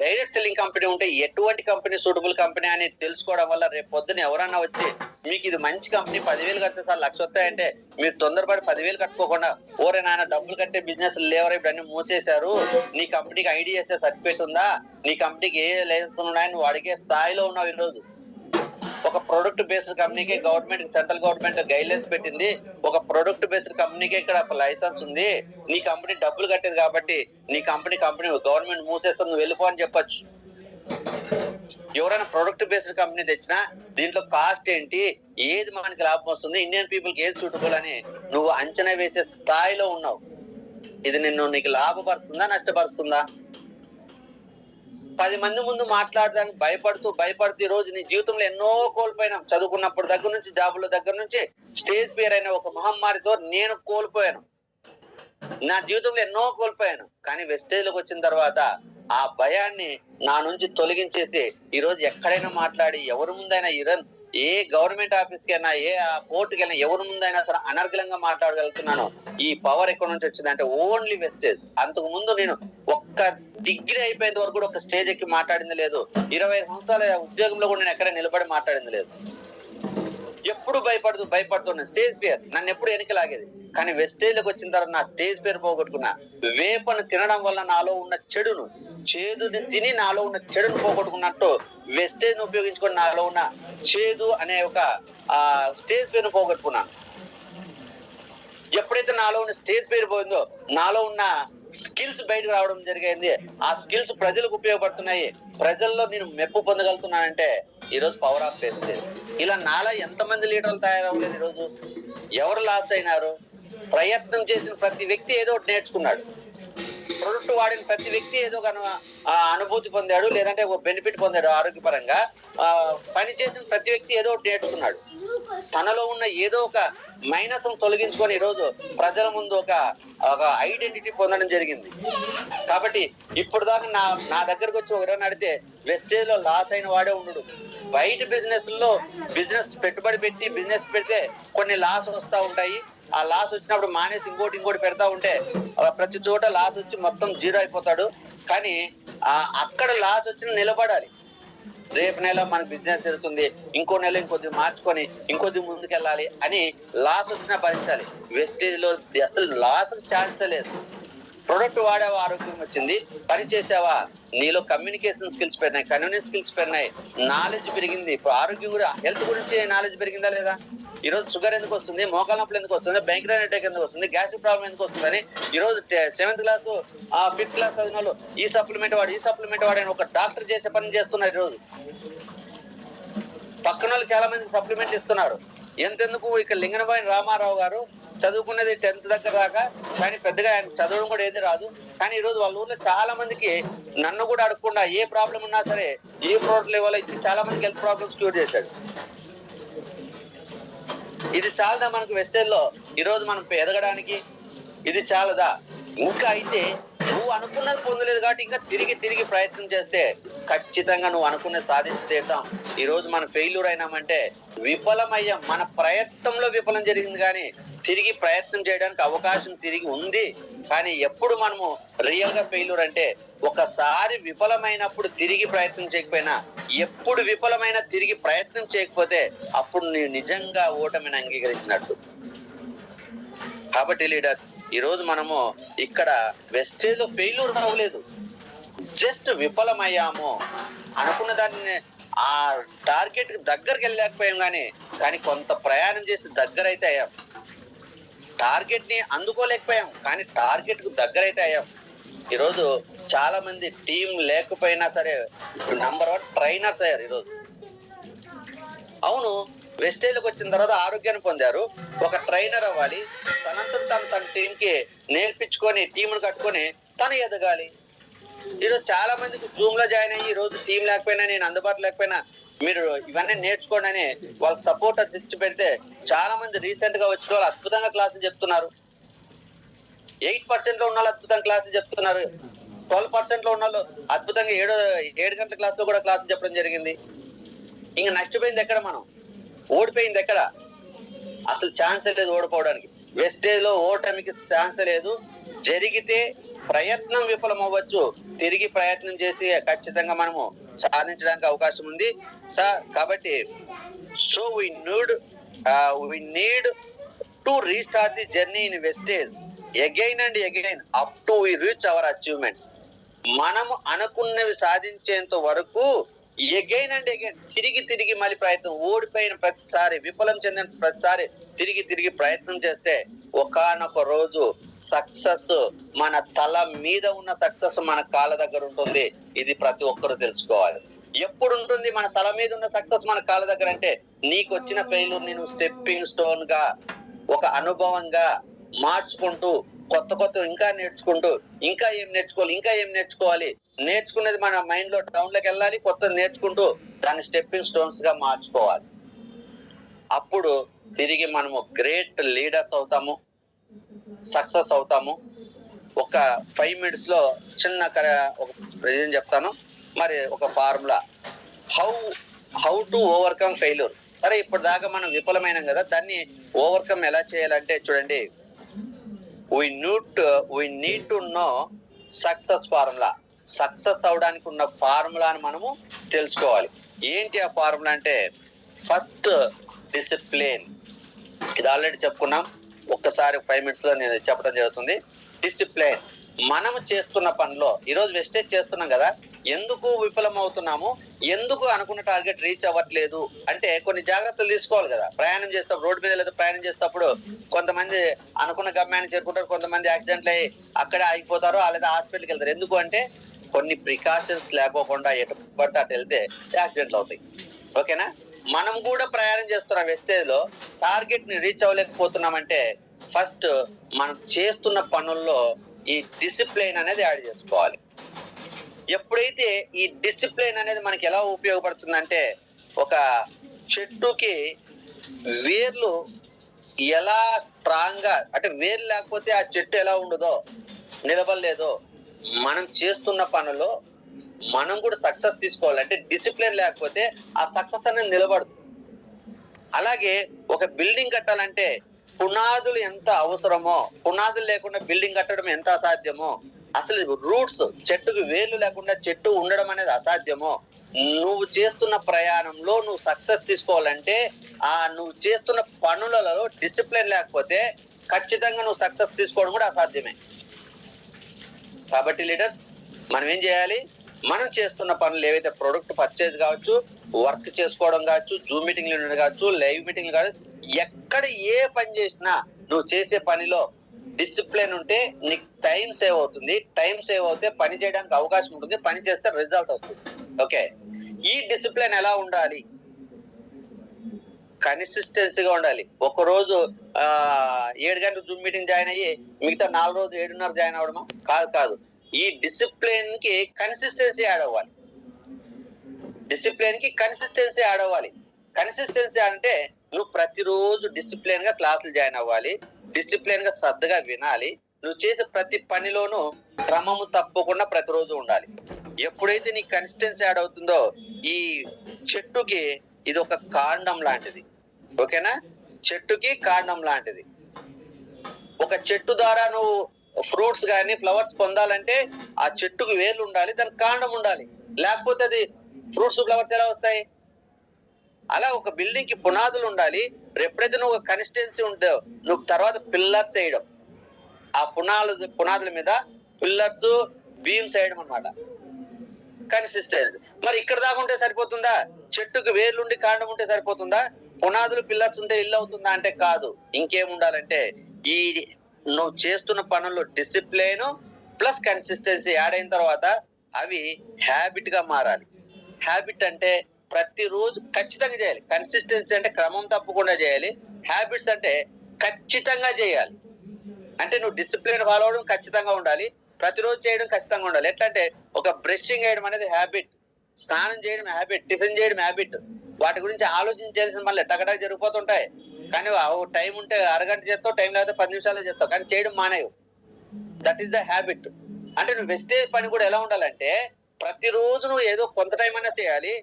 డైరెక్ట్ సెల్లింగ్ కంపెనీ ఉంటే ఎటువంటి కంపెనీ సూటబుల్ కంపెనీ అని తెలుసుకోవడం వల్ల రేపు పొద్దున ఎవరన్నా వచ్చి మీకు ఇది మంచి కంపెనీ 10,000 కడితే సార్ 1,00,000 వస్తాయంటే మీరు తొందరపడి 10,000 కట్టుకోకుండా ఓరే నాయన డబ్బులు కట్టే బిజినెస్ లేవరా ఇప్పుడు అన్ని మూసేశారు, నీ కంపెనీకి ఐడిఎస్ఏ సర్టిఫికేట్ ఉందా, నీ కంపెనీకి ఏ లైసెన్స్ ఉన్నాయని నువ్వు అడిగే స్థాయిలో ఉన్నావు. ఈరోజు ఒక ప్రొడక్ట్ బేస్డ్ కంపెనీకి గవర్నమెంట్, సెంట్రల్ గవర్నమెంట్ గైడ్లైన్స్ పెట్టింది. ఒక ప్రొడక్ట్ బేస్డ్ కంపెనీకి ఇక్కడ లైసెన్స్ ఉంది. నీ కంపెనీ డబ్బులు కట్టేది కాబట్టి నీ కంపెనీ గవర్నమెంట్ మూసేస్తుంది, నువ్వు వెళ్ళిపో అని చెప్పొచ్చు. ఎవరైనా ప్రొడక్ట్ బేస్డ్ కంపెనీ తెచ్చినా దీంట్లో కాస్ట్ ఏంటి, ఏది మనకి లాభం వస్తుంది, ఇండియన్ పీపుల్కి ఏది సూటబుల్ అని నువ్వు అంచనా వేసే స్థాయిలో ఉన్నావు. ఇది నీకు లాభపరుస్తుందా నష్టపరుస్తుందా? 10 మంది ముందు మాట్లాడడానికి భయపడుతూ ఈ రోజు నీ జీవితంలో ఎన్నో కోల్పోయినాం. చదువుకున్నప్పుడు దగ్గర నుంచి, జాబుల దగ్గర నుంచి, స్టేజ్ ఫియర్ అయిన ఒక మహమ్మారితో నేను కోల్పోయాను. నా జీవితంలో ఎన్నో కోల్పోయాను. కానీ వెస్టేజ్ లోకి వచ్చిన తర్వాత ఆ భయాన్ని నా నుంచి తొలగించేసి ఈ రోజు ఎక్కడైనా మాట్లాడి ఎవరి ముందైనా ఏ గవర్నమెంట్ ఆఫీస్కి అయినా ఏ కోర్టుకి అయినా ఎవరి ముందైనా సరే అనర్గళంగా మాట్లాడగలుగుతున్నాను. ఈ పవర్ ఎక్కడి నుంచి వచ్చిందంటే ఓన్లీ వెస్టేజ్. అంతకు ముందు నేను ఒక్క డిగ్రీ అయిపోయేంత వరకు కూడా ఒక స్టేజ్ ఎక్కి మాట్లాడింది లేదు. 25 సంవత్సరాల ఉద్యోగంలో కూడా నేను ఎక్కడ నిలబడి మాట్లాడింది లేదు. ఎప్పుడు భయపడుతున్నా. స్టేజ్ ఫియర్ నన్ను ఎప్పుడు వెనకలాగేది. కానీ వెస్టేజ్ లోకి వచ్చిన తర్వాత నా స్టేజ్ ఫియర్ పోగొట్టుకున్నా. వేపను తినడం వల్ల నాలో ఉన్న చేదుని తిని నాలో ఉన్న చెడును పోగొట్టుకున్నట్టు వెస్టేజ్ ను ఉపయోగించుకొని నాలో ఉన్న చేదు అనే ఒక స్టేజ్ ఫియర్ పోగొట్టుకున్నాను. ఎప్పుడైతే నాలో ఉన్న స్టేజ్ ఫియర్ పోయిందో నాలో ఉన్న స్కిల్స్ బయటకు రావడం జరిగింది. ఆ స్కిల్స్ ప్రజలకు ఉపయోగపడుతున్నాయి. ప్రజల్లో నేను మెప్పు పొందగలుగుతున్నానంటే ఈరోజు పవర్ ఆఫ్ వెస్టేజ్. ఇలా నాలా ఎంతమంది లీడర్లు తయారవ్వలేదు. ఈరోజు ఎవరు లాస్ అయినారు? ప్రయత్నం చేసిన ప్రతి వ్యక్తి ఏదో ఒకటి నేర్చుకున్నాడు. ప్రొడక్ట్ వాడిన ప్రతి వ్యక్తి ఏదో ఒక అనుభూతి పొందాడు, లేదంటే ఒక బెనిఫిట్ పొందాడు ఆరోగ్యపరంగా. పని చేసిన ప్రతి వ్యక్తి ఏదో ఒకటి నేర్చుకున్నాడు. తనలో ఉన్న ఏదో ఒక మైనస్ తొలగించుకొని ఈరోజు ప్రజల ముందు ఒక ఐడెంటిటీ పొందడం జరిగింది. కాబట్టి ఇప్పుడు దాకా నా దగ్గరకు వచ్చి ఎవరైనా అడిగితే వెస్టేజ్ లో లాస్ అయిన వాడే ఉండడు. బయట బిజినెస్ పెట్టుబడి పెట్టి బిజినెస్ పెడితే కొన్ని లాస్ వస్తూ ఉంటాయి. ఆ లాస్ వచ్చినప్పుడు మానేసి ఇంకోటి పెడతా ఉంటే ప్రతి చోట లాస్ వచ్చి మొత్తం జీరో అయిపోతాడు. కానీ అక్కడ లాస్ వచ్చిన నిలబడాలి. రేపు నెల మన బిజినెస్ జరుగుతుంది, ఇంకో నెల ఇంకొద్ది మార్చుకొని ఇంకొద్ది ముందుకెళ్ళాలి అని లాస్ వచ్చినా భరించాలి. వెస్టేజ్ లో అసలు లాస్ ఛాన్సే లేదు. ప్రొడక్ట్ వాడావా, ఆరోగ్యం వచ్చింది. పని చేసావా, నీలో కమ్యూనికేషన్ స్కిల్స్ పెరిగినాయి, కన్వీనియన్స్ స్కిల్స్ పెరిగినాయి, నాలెడ్జ్ పెరిగింది. ఇప్పుడు ఆరోగ్యం కూడా, హెల్త్ గురించి నాలెడ్జ్ పెరిగిందా లేదా? ఈ రోజు షుగర్ ఎందుకు వస్తుంది, మోకాల నొప్పులు ఎందుకు వస్తుంది, బ్యాంక్రైన్ అటాక్ ఎందుకు వస్తుంది, గ్యాస్ట్రిక్ ప్రాబ్లం ఎందుకు వస్తుందని ఈ రోజు 7th క్లాస్ 5th క్లాస్ చదివిన వాళ్ళు ఈ సప్లిమెంట్ వాడని ఒక డాక్టర్ చేసే పని చేస్తున్నారు. ఈ రోజు పక్కన వాళ్ళు చాలా మంది సప్లిమెంట్ ఇస్తున్నారు. ఎంతెందుకు ఇక్కడ లింగనబాయి రామారావు గారు చదువుకున్నది 10th దగ్గర దాకా, కానీ పెద్దగా ఆయన చదవడం కూడా ఏది రాదు. కానీ ఈ రోజు వాళ్ళ ఊర్లో చాలా మందికి నన్ను కూడా అడగకుండా ఏ ప్రాబ్లం ఉన్నా సరే ఏ ప్రోడక్ట్ లెవెల్ ఇచ్చి చాలా మందికి హెల్త్ ప్రాబ్లమ్స్ క్యూర్ చేశాడు. ఇది చాలదా మనకు వెస్టేజ్ లో ఈ రోజు మనం ఎదగడానికి? ఇది చాలదా? ఇంకా అయితే నువ్వు అనుకున్నది పొందలేదు కాబట్టి ఇంకా తిరిగి ప్రయత్నం చేస్తే ఖచ్చితంగా నువ్వు అనుకున్నది సాధించేద్దాం. ఈ రోజు మనం ఫెయిల్యూర్ అయినామంటే విఫలమయ్యాం. మన ప్రయత్నంలో విఫలం జరిగింది, కానీ తిరిగి ప్రయత్నం చేయడానికి అవకాశం తిరిగి ఉంది. కానీ ఎప్పుడు మనము రియల్ గా ఫెయిల్యూర్ అంటే ఒకసారి విఫలమైనప్పుడు తిరిగి ప్రయత్నం చేయకపోయినా, ఎప్పుడు విఫలమైన తిరిగి ప్రయత్నం చేయకపోతే అప్పుడు నీవు నిజంగా ఓటమిని అంగీకరించినట్టు. కాబట్టి లీడర్స్, ఈ రోజు మనము ఇక్కడ వెస్టేజ్ లో ఫెయిల్యూర్ అవ్వలేదు, జస్ట్ విఫలమయ్యాము. అనుకున్న దాన్ని ఆ టార్గెట్ దగ్గరికి వెళ్ళలేకపోయాం, కానీ కొంత ప్రయాణం చేసి దగ్గర అయితే అయ్యాం. టార్గెట్ ని అందుకోలేకపోయాం, కానీ టార్గెట్ కు దగ్గర అయితే అయ్యాం. ఈరోజు చాలా మంది టీం లేకపోయినా సరే నంబర్ 1 ట్రైనర్స్ అయ్యారు ఈరోజు. అవును, వెస్టేజ్కి వచ్చిన తర్వాత ఆరోగ్యాన్ని పొందారు. ఒక ట్రైనర్ అవ్వాలి, తనంతా తన టీం కి నేర్పించుకొని టీంను కట్టుకొని తను ఎదగాలి. ఈరోజు చాలా మందికి జూమ్ లో జాయిన్ అయ్యి ఈ రోజు టీం లేకపోయినా, నేను అందుబాటులో లేకపోయినా మీరు ఇవన్నీ నేర్చుకోండి అని వాళ్ళకి సపోర్టర్స్ ఇచ్చి పెడితే చాలా మంది రీసెంట్ గా వచ్చిన వాళ్ళు అద్భుతంగా క్లాసులు చెప్తున్నారు. 8% లో ఉన్న వాళ్ళు అద్భుతంగా క్లాసులు చెప్తున్నారు. 12% లో ఉన్న వాళ్ళు అద్భుతంగా 7 గంటల క్లాస్ లో కూడా క్లాసులు చెప్పడం జరిగింది. ఇంకా నష్టపోయింది ఎక్కడ? మనం ఓడిపోయింది ఎక్కడ? అసలు ఛాన్స్ లేదు ఓడిపోవడానికి. వెస్టేజ్ లో ఓటమికి ఛాన్స్ లేదు. జరిగితే ప్రయత్నం విఫలం అవ్వచ్చు, తిరిగి ప్రయత్నం చేసి ఖచ్చితంగా మనము సాధించడానికి అవకాశం ఉంది సార్. కాబట్టి so we need to restart the journey in Vestige again and again up to we reach our achievements. మనము అనుకున్నవి సాధించేంత వరకు ఎగైన్ అండ్ ఎగైన్ తిరిగి మళ్ళీ ప్రయత్నం. ఓడిపోయిన ప్రతిసారి, విఫలం చెందిన ప్రతిసారి తిరిగి ప్రయత్నం చేస్తే ఒకానొక రోజు సక్సెస్ మన తల మీద ఉన్న సక్సెస్ మన కాళ్ళ దగ్గర ఉంటుంది. ఇది ప్రతి ఒక్కరు తెలుసుకోవాలి. ఎప్పుడు ఉంటుంది మన తల మీద ఉన్న సక్సెస్ మన కాళ్ళ దగ్గర అంటే, నీకు వచ్చిన ఫెయిల్యూర్ నేను స్టెప్పింగ్ స్టోన్ గా, ఒక అనుభవంగా మార్చుకుంటూ కొత్త ఇంకా నేర్చుకుంటూ ఇంకా ఏం నేర్చుకోవాలి, నేర్చుకునేది మన మైండ్ లో డౌన్ లోకి వెళ్ళాలి. కొత్త నేర్చుకుంటూ దాన్ని స్టెప్పింగ్ స్టోన్స్ గా మార్చుకోవాలి. అప్పుడు తిరిగి మనము గ్రేట్ లీడర్స్ అవుతాము, సక్సెస్ అవుతాము. ఒక 5 minutes లో చిన్న ఒక ఏం చెప్తాను, మరి ఒక formula, how to overcome failure. సరే, ఇప్పుడు దాకా మనం విఫలమైనాం కదా, దాన్ని ఓవర్కమ్ ఎలా చేయాలంటే చూడండి, we need to know success formula. Success అవడానికి ఉన్న ఫార్ములాని మనము తెలుసుకోవాలి. ఏంటి ఆ ఫార్ములా అంటే, ఫస్ట్ డిసిప్లిన్. ఇది ఆల్రెడీ చెప్పుకున్నాం, ఒక్కసారి 5 minutes లో నేను చెప్పడం జరుగుతుంది. డిసిప్లిన్. మనము చేస్తున్న పనిలో ఈరోజు వెస్టేజ్ చేస్తున్నాం కదా, ఎందుకు విఫలం అవుతున్నాము, ఎందుకు అనుకున్న టార్గెట్ రీచ్ అవ్వట్లేదు అంటే కొన్ని జాగ్రత్తలు తీసుకోవాలి కదా. ప్రయాణం చేసేటప్పుడు, రోడ్డు మీద లేదా ప్రయాణం చేసేటప్పుడు కొంతమంది అనుకున్న గమ్యాన్ని చేరుకుంటారు, కొంతమంది యాక్సిడెంట్లు అయ్యి అక్కడే ఆగిపోతారు, లేదా హాస్పిటల్కి వెళ్తారు. ఎందుకు అంటే కొన్ని ప్రికాషన్స్ లేకోకుండా ఎటు పడితే అటు వెళ్తే యాక్సిడెంట్లు అవుతాయి. ఓకేనా? మనం కూడా ప్రయాణం చేస్తున్నాం వెస్టేజ్ లో, టార్గెట్ ని రీచ్ అవ్వలేకపోతున్నామంటే ఫస్ట్ మనం చేస్తున్న పనుల్లో ఈ డిసిప్లిన్ అనేది యాడ్ చేసుకోవాలి. ఎప్పుడైతే ఈ డిసిప్లిన్ అనేది మనకి ఎలా ఉపయోగపడుతుందంటే, ఒక చెట్టుకి వేర్లు ఎలా స్ట్రాంగ్ గా, అంటే వేర్లు లేకపోతే ఆ చెట్టు ఎలా ఉండదో, నిలబడలేదో, మనం చేస్తున్న పనులో మనం కూడా సక్సెస్ తీసుకోవాలంటే డిసిప్లిన్ లేకపోతే ఆ సక్సెస్ అనేది నిలబడదు. అలాగే ఒక బిల్డింగ్ కట్టాలంటే పునాదులు ఎంత అవసరమో, పునాదులు లేకుండా బిల్డింగ్ కట్టడం ఎంత అసాధ్యమో, అసలు రూట్స్, చెట్టుకు వేర్లు లేకుండా చెట్టు ఉండడం అనేది అసాధ్యమో, నువ్వు చేస్తున్న ప్రయాణంలో నువ్వు సక్సెస్ తీసుకోవాలంటే నువ్వు చేస్తున్న పనులలో డిసిప్లిన్ లేకపోతే ఖచ్చితంగా నువ్వు సక్సెస్ తీసుకోవడం కూడా అసాధ్యమే. కాబట్టి లీడర్స్ మనం ఏం చేయాలి, మనం చేస్తున్న పనులు ఏవైతే ప్రొడక్ట్ పర్చేజ్ కావచ్చు, వర్క్ చేసుకోవడం కావచ్చు, జూమ్ మీటింగ్లు కావచ్చు, లైవ్ మీటింగ్లు కావచ్చు, ఎక్కడ ఏ పని చేసినా నువ్వు చేసే పనిలో డిసిప్లిన్ ఉంటే నీకు టైం సేవ్ అవుతుంది. టైం సేవ్ అవుతే పని చేయడానికి అవకాశం ఉంటుంది, పని చేస్తే రిజల్ట్ వస్తుంది. ఓకే, ఈ డిసిప్లిన్ ఎలా ఉండాలి? కన్సిస్టెన్సీగా ఉండాలి. ఒక రోజు 7 గంటలు జూమ్ మీటింగ్ జాయిన్ అయ్యి మిగతా 4 రోజులు 7:30 జాయిన్ అవడమా? కాదు. ఈ డిసిప్లిన్ కి కన్సిస్టెన్సీ యాడ్ అవ్వాలి. డిసిప్లిన్ కి కన్సిస్టెన్సీ యాడ్ అవ్వాలి. కన్సిస్టెన్సీ అంటే నువ్వు ప్రతిరోజు డిసిప్లిన్ గా క్లాసులు జాయిన్ అవ్వాలి, డిసిప్లిన్ గా శ్రద్ధగా వినాలి, నువ్వు చేసే ప్రతి పనిలోనూ క్రమము తప్పకుండా ప్రతిరోజు ఉండాలి. ఎప్పుడైతే నీ కన్సిస్టెన్సీ యాడ్ అవుతుందో ఈ చెట్టుకి ఇది ఒక కాండం లాంటిది. ఓకేనా? చెట్టుకి కాండం లాంటిది. ఒక చెట్టు ద్వారా నువ్వు ఫ్రూట్స్ కానీ ఫ్లవర్స్ పొందాలంటే ఆ చెట్టుకు వేర్లు ఉండాలి, దానికి కాండం ఉండాలి, లేకపోతే అది ఫ్రూట్స్ ఫ్లవర్స్ ఎలా వస్తాయి? అలా ఒక బిల్డింగ్ కి పునాదులు ఉండాలి. ఎప్పుడైతే నువ్వు కన్సిస్టెన్సీ ఉంటే నువ్వు తర్వాత పిల్లర్స్ వేయడం, ఆ పునాదుల మీద పిల్లర్స్ బీమ్స్ వేయడం అన్నమాట కన్సిస్టెన్సీ. మరి ఇక్కడ దాకా ఉంటే సరిపోతుందా? చెట్టుకు వేర్లుండి కాండం ఉంటే సరిపోతుందా? పునాదులు పిల్లర్స్ ఉంటే ఇల్లు అవుతుందా అంటే కాదు. ఇంకేం ఉండాలంటే ఈ నువ్వు చేస్తున్న పనుల్లో డిసిప్లిన్ ప్లస్ కన్సిస్టెన్సీ యాడ్ అయిన తర్వాత అవి హ్యాబిట్ గా మారాలి. హ్యాబిట్ అంటే ప్రతిరోజు ఖచ్చితంగా చేయాలి. కన్సిస్టెన్సీ అంటే క్రమం తప్పకుండా చేయాలి. హ్యాబిట్స్ అంటే ఖచ్చితంగా చేయాలి. అంటే నువ్వు డిసిప్లిన్ ఫాలో అవడం ఖచ్చితంగా ఉండాలి, ప్రతిరోజు చేయడం ఖచ్చితంగా ఉండాలి. ఎట్లంటే ఒక బ్రషింగ్ చేయడం అనేది హ్యాబిట్, స్నానం చేయడం హ్యాబిట్, టిఫిన్ చేయడం హ్యాబిట్. వాటి గురించి ఆలోచించాల్సిన మళ్ళీ టకటక జరిగిపోతుంటాయి. కానీ టైం ఉంటే అరగంట చేస్తావు, టైం లేకపోతే 10 నిమిషాలు చేస్తావు, కానీ చేయడం మానేవు. That is the habit. అంటే నువ్వు వెస్టేజ్ పని కూడా ఎలా ఉండాలంటే ప్రతిరోజు నువ్వు ఏదో కొంత టైం అయినా చేయాలి.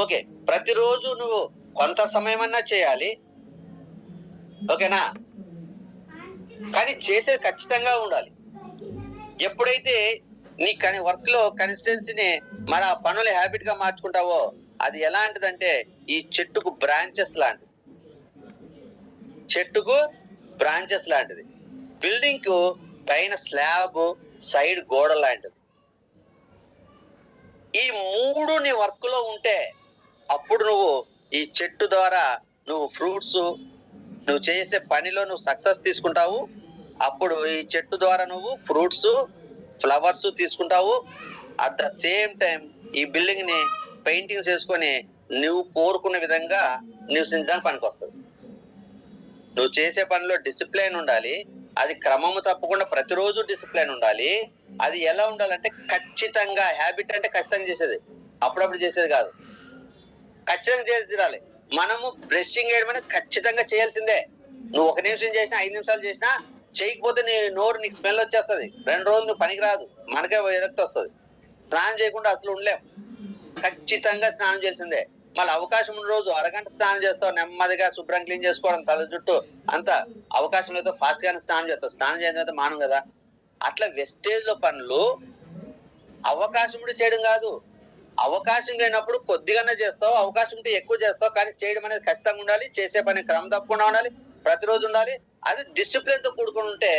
ఓకే, ప్రతిరోజు నువ్వు కొంత సమయం అన్నా చేయాలి. ఓకేనా? కానీ చేసేది ఖచ్చితంగా ఉండాలి. ఎప్పుడైతే నీ వర్క్ లో కన్సిస్టెన్సీని మన పనుల హ్యాబిట్ గా మార్చుకుంటావో అది ఎలాంటిదంటే ఈ చెట్టుకు బ్రాంచెస్ లాంటిది. చెట్టుకు బ్రాంచెస్ లాంటిది. బిల్డింగ్ కు పైన స్లాబ్, సైడ్ గోడ లాంటిది. ఈ మూడు నీ వర్క్ లో ఉంటే అప్పుడు నువ్వు ఈ చెట్టు ద్వారా నువ్వు ఫ్రూట్స్, నువ్వు చేసే పనిలో నువ్వు సక్సెస్ తీసుకుంటావు. అప్పుడు ఈ చెట్టు ద్వారా నువ్వు ఫ్రూట్స్ ఫ్లవర్స్ తీసుకుంటావు. అట్ ద సేమ్ టైం ఈ బిల్డింగ్ ని పెయింటింగ్ చేసుకొని నువ్వు కోరుకున్న విధంగా నివసించడానికి పనికొస్తుంది. నువ్వు చేసే పనిలో డిసిప్లిన్ ఉండాలి, అది క్రమము తప్పకుండా ప్రతిరోజు డిసిప్లిన్ ఉండాలి. అది ఎలా ఉండాలంటే ఖచ్చితంగా, హ్యాబిట్ అంటే ఖచ్చితంగా చేసేది, అప్పుడప్పుడు చేసేది కాదు, ఖచ్చితంగా చేసి తీరాలి. మనము బ్రషింగ్ చేయడం అనేది ఖచ్చితంగా చేయాల్సిందే. నువ్వు 1 నిమిషం చేసినా 5 నిమిషాలు చేసినా చేయకపోతే నీ నోరు నీకు స్మెల్ వచ్చేస్తుంది. 2 రోజులు నువ్వు పనికి రాదు, మనకే విరక్తి వస్తుంది. స్నానం చేయకుండా అసలు ఉండలేం. ఖచ్చితంగా స్నానం చేసిందే. మళ్ళీ అవకాశం ఉన్న రోజు అరగంట స్నానం చేస్తావు, నెమ్మదిగా శుభ్రం క్లీన్ చేసుకోవడం, తల జుట్టు అంతా. అవకాశం లేదో ఫాస్ట్ గానే స్నానం చేస్తావు, స్నానం చేయడం అయితే మానం కదా. అట్లా వెస్టేజ్ లో పనులు అవకాశం ఉంటే చేయడం కాదు, అవకాశం లేనప్పుడు కొద్దిగానే చేస్తావు, అవకాశం ఉంటే ఎక్కువ చేస్తావు, కానీ చేయడం అనేది ఖచ్చితంగా ఉండాలి. చేసే పని క్రమం తప్పకుండా ఉండాలి, ప్రతిరోజు ఉండాలి. అది డిసిప్లిన్ తో కూడుకుని ఉంటే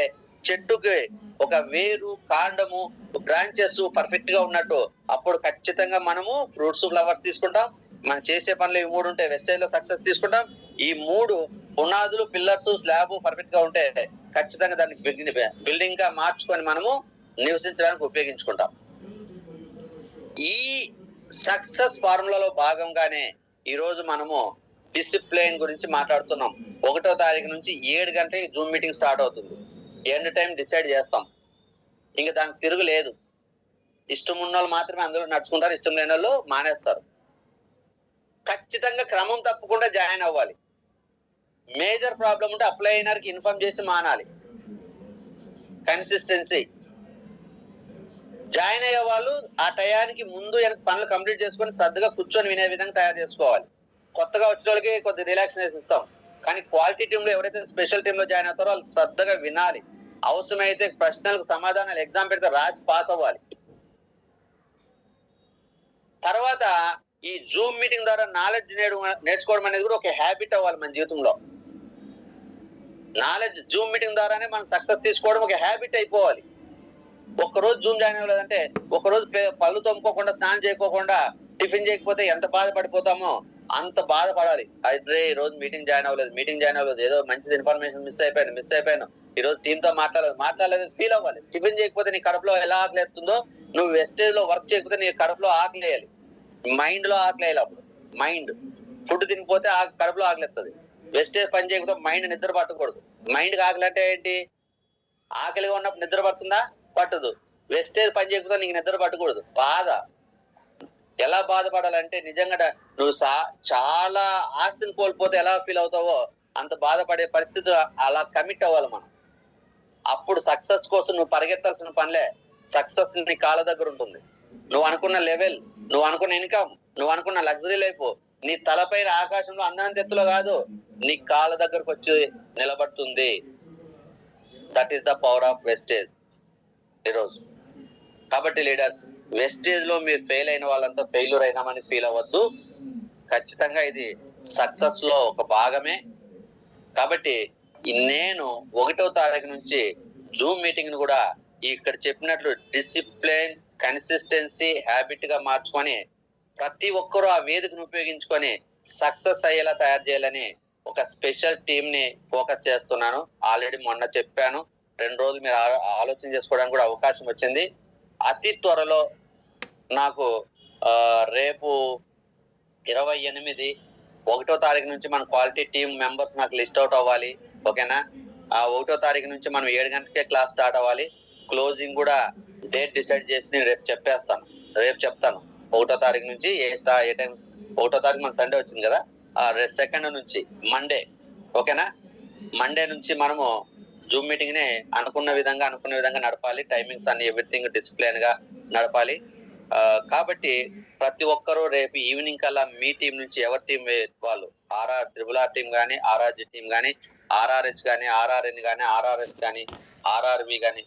చెట్టుకి ఒక వేరు, కాండము, బ్రాంచెస్ పర్ఫెక్ట్ గా ఉన్నట్టు అప్పుడు ఖచ్చితంగా మనము ఫ్రూట్స్ ఫ్లవర్స్ తీసుకుంటాం. మనం చేసే పనులు ఈ 3 ఉంటే వెస్టేజ్ లో సక్సెస్ తీసుకుంటాం. ఈ 3 పునాదులు, పిల్లర్స్, స్లాబ్ పర్ఫెక్ట్ గా ఉంటే ఖచ్చితంగా దాన్ని బిల్డింగ్ గా మార్చుకొని మనము నివసించడానికి ఉపయోగించుకుంటాం. ఈ సక్సెస్ ఫార్ములాలో భాగంగానే ఈ రోజు మనము డిసిప్లిన్ గురించి మాట్లాడుతున్నాం. 1వ తారీఖు నుంచి 7 గంటలకి జూమ్ మీటింగ్ స్టార్ట్ అవుతుంది. ఎండ్ టైం డిసైడ్ చేస్తాం. ఇంకా దానికి తిరుగు లేదు. ఇష్టం ఉన్న వాళ్ళు మాత్రమే అందులో నడుచుకుంటారు, ఇష్టం లేని వాళ్ళు మానేస్తారు. ఖచ్చితంగా క్రమం తప్పకుండా జాయిన్ అవ్వాలి. మేజర్ ప్రాబ్లం ఉంటే అప్లై అయినారికి ఇన్ఫార్మ్ చేసి మానాలి. కన్సిస్టెన్సీ. జాయిన్ అయ్యే వాళ్ళు ఆ టయానికి ముందు పనులు కంప్లీట్ చేసుకొని శ్రద్ధగా కూర్చొని వినే విధంగా తయారు చేసుకోవాలి. కొత్తగా వచ్చిన వాళ్ళకి కొద్ది రిలాక్సేషన్ ఇస్తాం, కానీ క్వాలిటీ టీమ్ లో ఎవరైతే స్పెషల్ టీమ్ లో జాయిన్ అవుతారో వాళ్ళు శ్రద్ధగా వినాలి. అవసరమైతే ప్రశ్నలకు సమాధానాలు ఎగ్జామ్ పెడితే రాసి పాస్ అవ్వాలి. తర్వాత ఈ జూమ్ మీటింగ్ ద్వారా నాలెడ్జ్ నేర్చుకోవడం అనేది కూడా ఒక హ్యాబిట్ అవ్వాలి మన జీవితంలో. నాలెడ్జ్ జూమ్ మీటింగ్ ద్వారానే మనం సక్సెస్ తీసుకోవడం ఒక హ్యాబిట్ అయిపోవాలి. ఒక్కరోజు జూమ్ జాయిన్ అవ్వలేదంటే, ఒకరోజు పళ్ళు తోముకోకుండా, స్నానం చేయకోకుండా, టిఫిన్ చేయకపోతే ఎంత బాధపడిపోతామో అంత బాధపడాలి. అయితే ఈ రోజు మీటింగ్ జాయిన్ అవ్వలేదు, ఏదో మంచిది ఇన్ఫర్మేషన్ మిస్ అయిపోయాను, ఈ రోజు టీమ్ తో మాట్లాడలేదు ఫీల్ అవ్వాలి. టిఫిన్ చేయకపోతే నీ కడుపులో ఎలా ఆకలిస్తుందో, నువ్వు వెస్టేజ్ లో వర్క్ చేయకపోతే నీ కడుపులో ఆకలేయాలి, మైండ్ లో ఆకలేయాలి. అప్పుడు మైండ్ ఫుడ్ తినిపోతే కడుపులో ఆకలిస్తుంది. వెస్టేజ్ పని చేయకపోతే మైండ్ నిద్ర పట్టకూడదు. మైండ్ ఆకలి అంటే ఏంటి? ఆకలిగా ఉన్నప్పుడు నిద్ర పడుతుందా? పట్టదు. వెస్టేజ్ పని చేయకపోతే నీకు నిద్ర పట్టకూడదు. బాధ ఎలా బాధపడాలంటే, నిజంగా నువ్వు చాలా ఆస్తిని కోల్పోతే ఎలా ఫీల్ అవుతావో అంత బాధపడే పరిస్థితి, అలా కమిట్ అవ్వాలి మనం. అప్పుడు సక్సెస్ కోసం నువ్వు పరిగెత్తాల్సిన పనిలే. సక్సెస్ నీ కాళ్ళ దగ్గర ఉంటుంది. నువ్వు అనుకున్న లెవెల్, నువ్వు అనుకున్న ఇన్కమ్, నువ్వు అనుకున్న లగ్జరీ లైఫ్ నీ తలపైన ఆకాశంలో అందనంత ఎత్తులో కాదు, నీ కాళ్ళ దగ్గరకు వచ్చి నిలబడుతుంది. That is the power of Vestige ఈరోజు. కాబట్టి లీడర్స్, వెస్టేజ్ లో మీరు ఫెయిల్ అయిన వాళ్ళంతా ఫెయిల్యూర్ అయినామని ఫీల్ అవ్వద్దు. ఖచ్చితంగా ఇది సక్సెస్ లో ఒక భాగమే. కాబట్టి నేను 1వ తారీఖు నుంచి జూమ్ మీటింగ్ ను కూడా ఇక్కడ చెప్పినట్లు డిసిప్లిన్, కన్సిస్టెన్సీ, హ్యాబిట్ గా మార్చుకొని ప్రతి ఒక్కరూ ఆ వేదికను ఉపయోగించుకొని సక్సెస్ అయ్యేలా తయారు చేయాలని ఒక స్పెషల్ టీమ్ ని ఫోకస్ చేస్తున్నాను. ఆల్రెడీ మొన్న చెప్పాను. 2 రోజులు మీరు ఆలోచన చేసుకోవడానికి కూడా అవకాశం వచ్చింది. అతి త్వరలో నాకు రేపు 28 1వ తారీఖు నుంచి మన క్వాలిటీ టీమ్ మెంబర్స్ నాకు లిస్ట్ అవుట్ అవ్వాలి. ఓకేనా? 1వ తారీఖు నుంచి మనం 7 గంటలకే క్లాస్ స్టార్ట్ అవ్వాలి. క్లోజింగ్ కూడా డేట్ డిసైడ్ చేసి నేను రేపు చెప్తాను. 1వ తారీఖు నుంచి ఏ టైం. 1వ తారీఖు మన సండే వచ్చింది కదా, 2nd నుంచి మండే. ఓకేనా? మండే నుంచి మనము జూమ్ మీటింగ్ ని అనుకున్న విధంగా నడపాలి. టైమింగ్స్ అన్ని ఎవ్రీథింగ్ డిసిప్లిన్ గా నడపాలి. కాబట్టి ప్రతి ఒక్కరూ రేపు ఈవినింగ్ కల్లా మీ టీం నుంచి ఎవరి టీం వాళ్ళు, RR టీం గానీ, RRG టీం గానీ, RRH గానీ, RRN గానీ, RRS గానీ, RRV గానీ,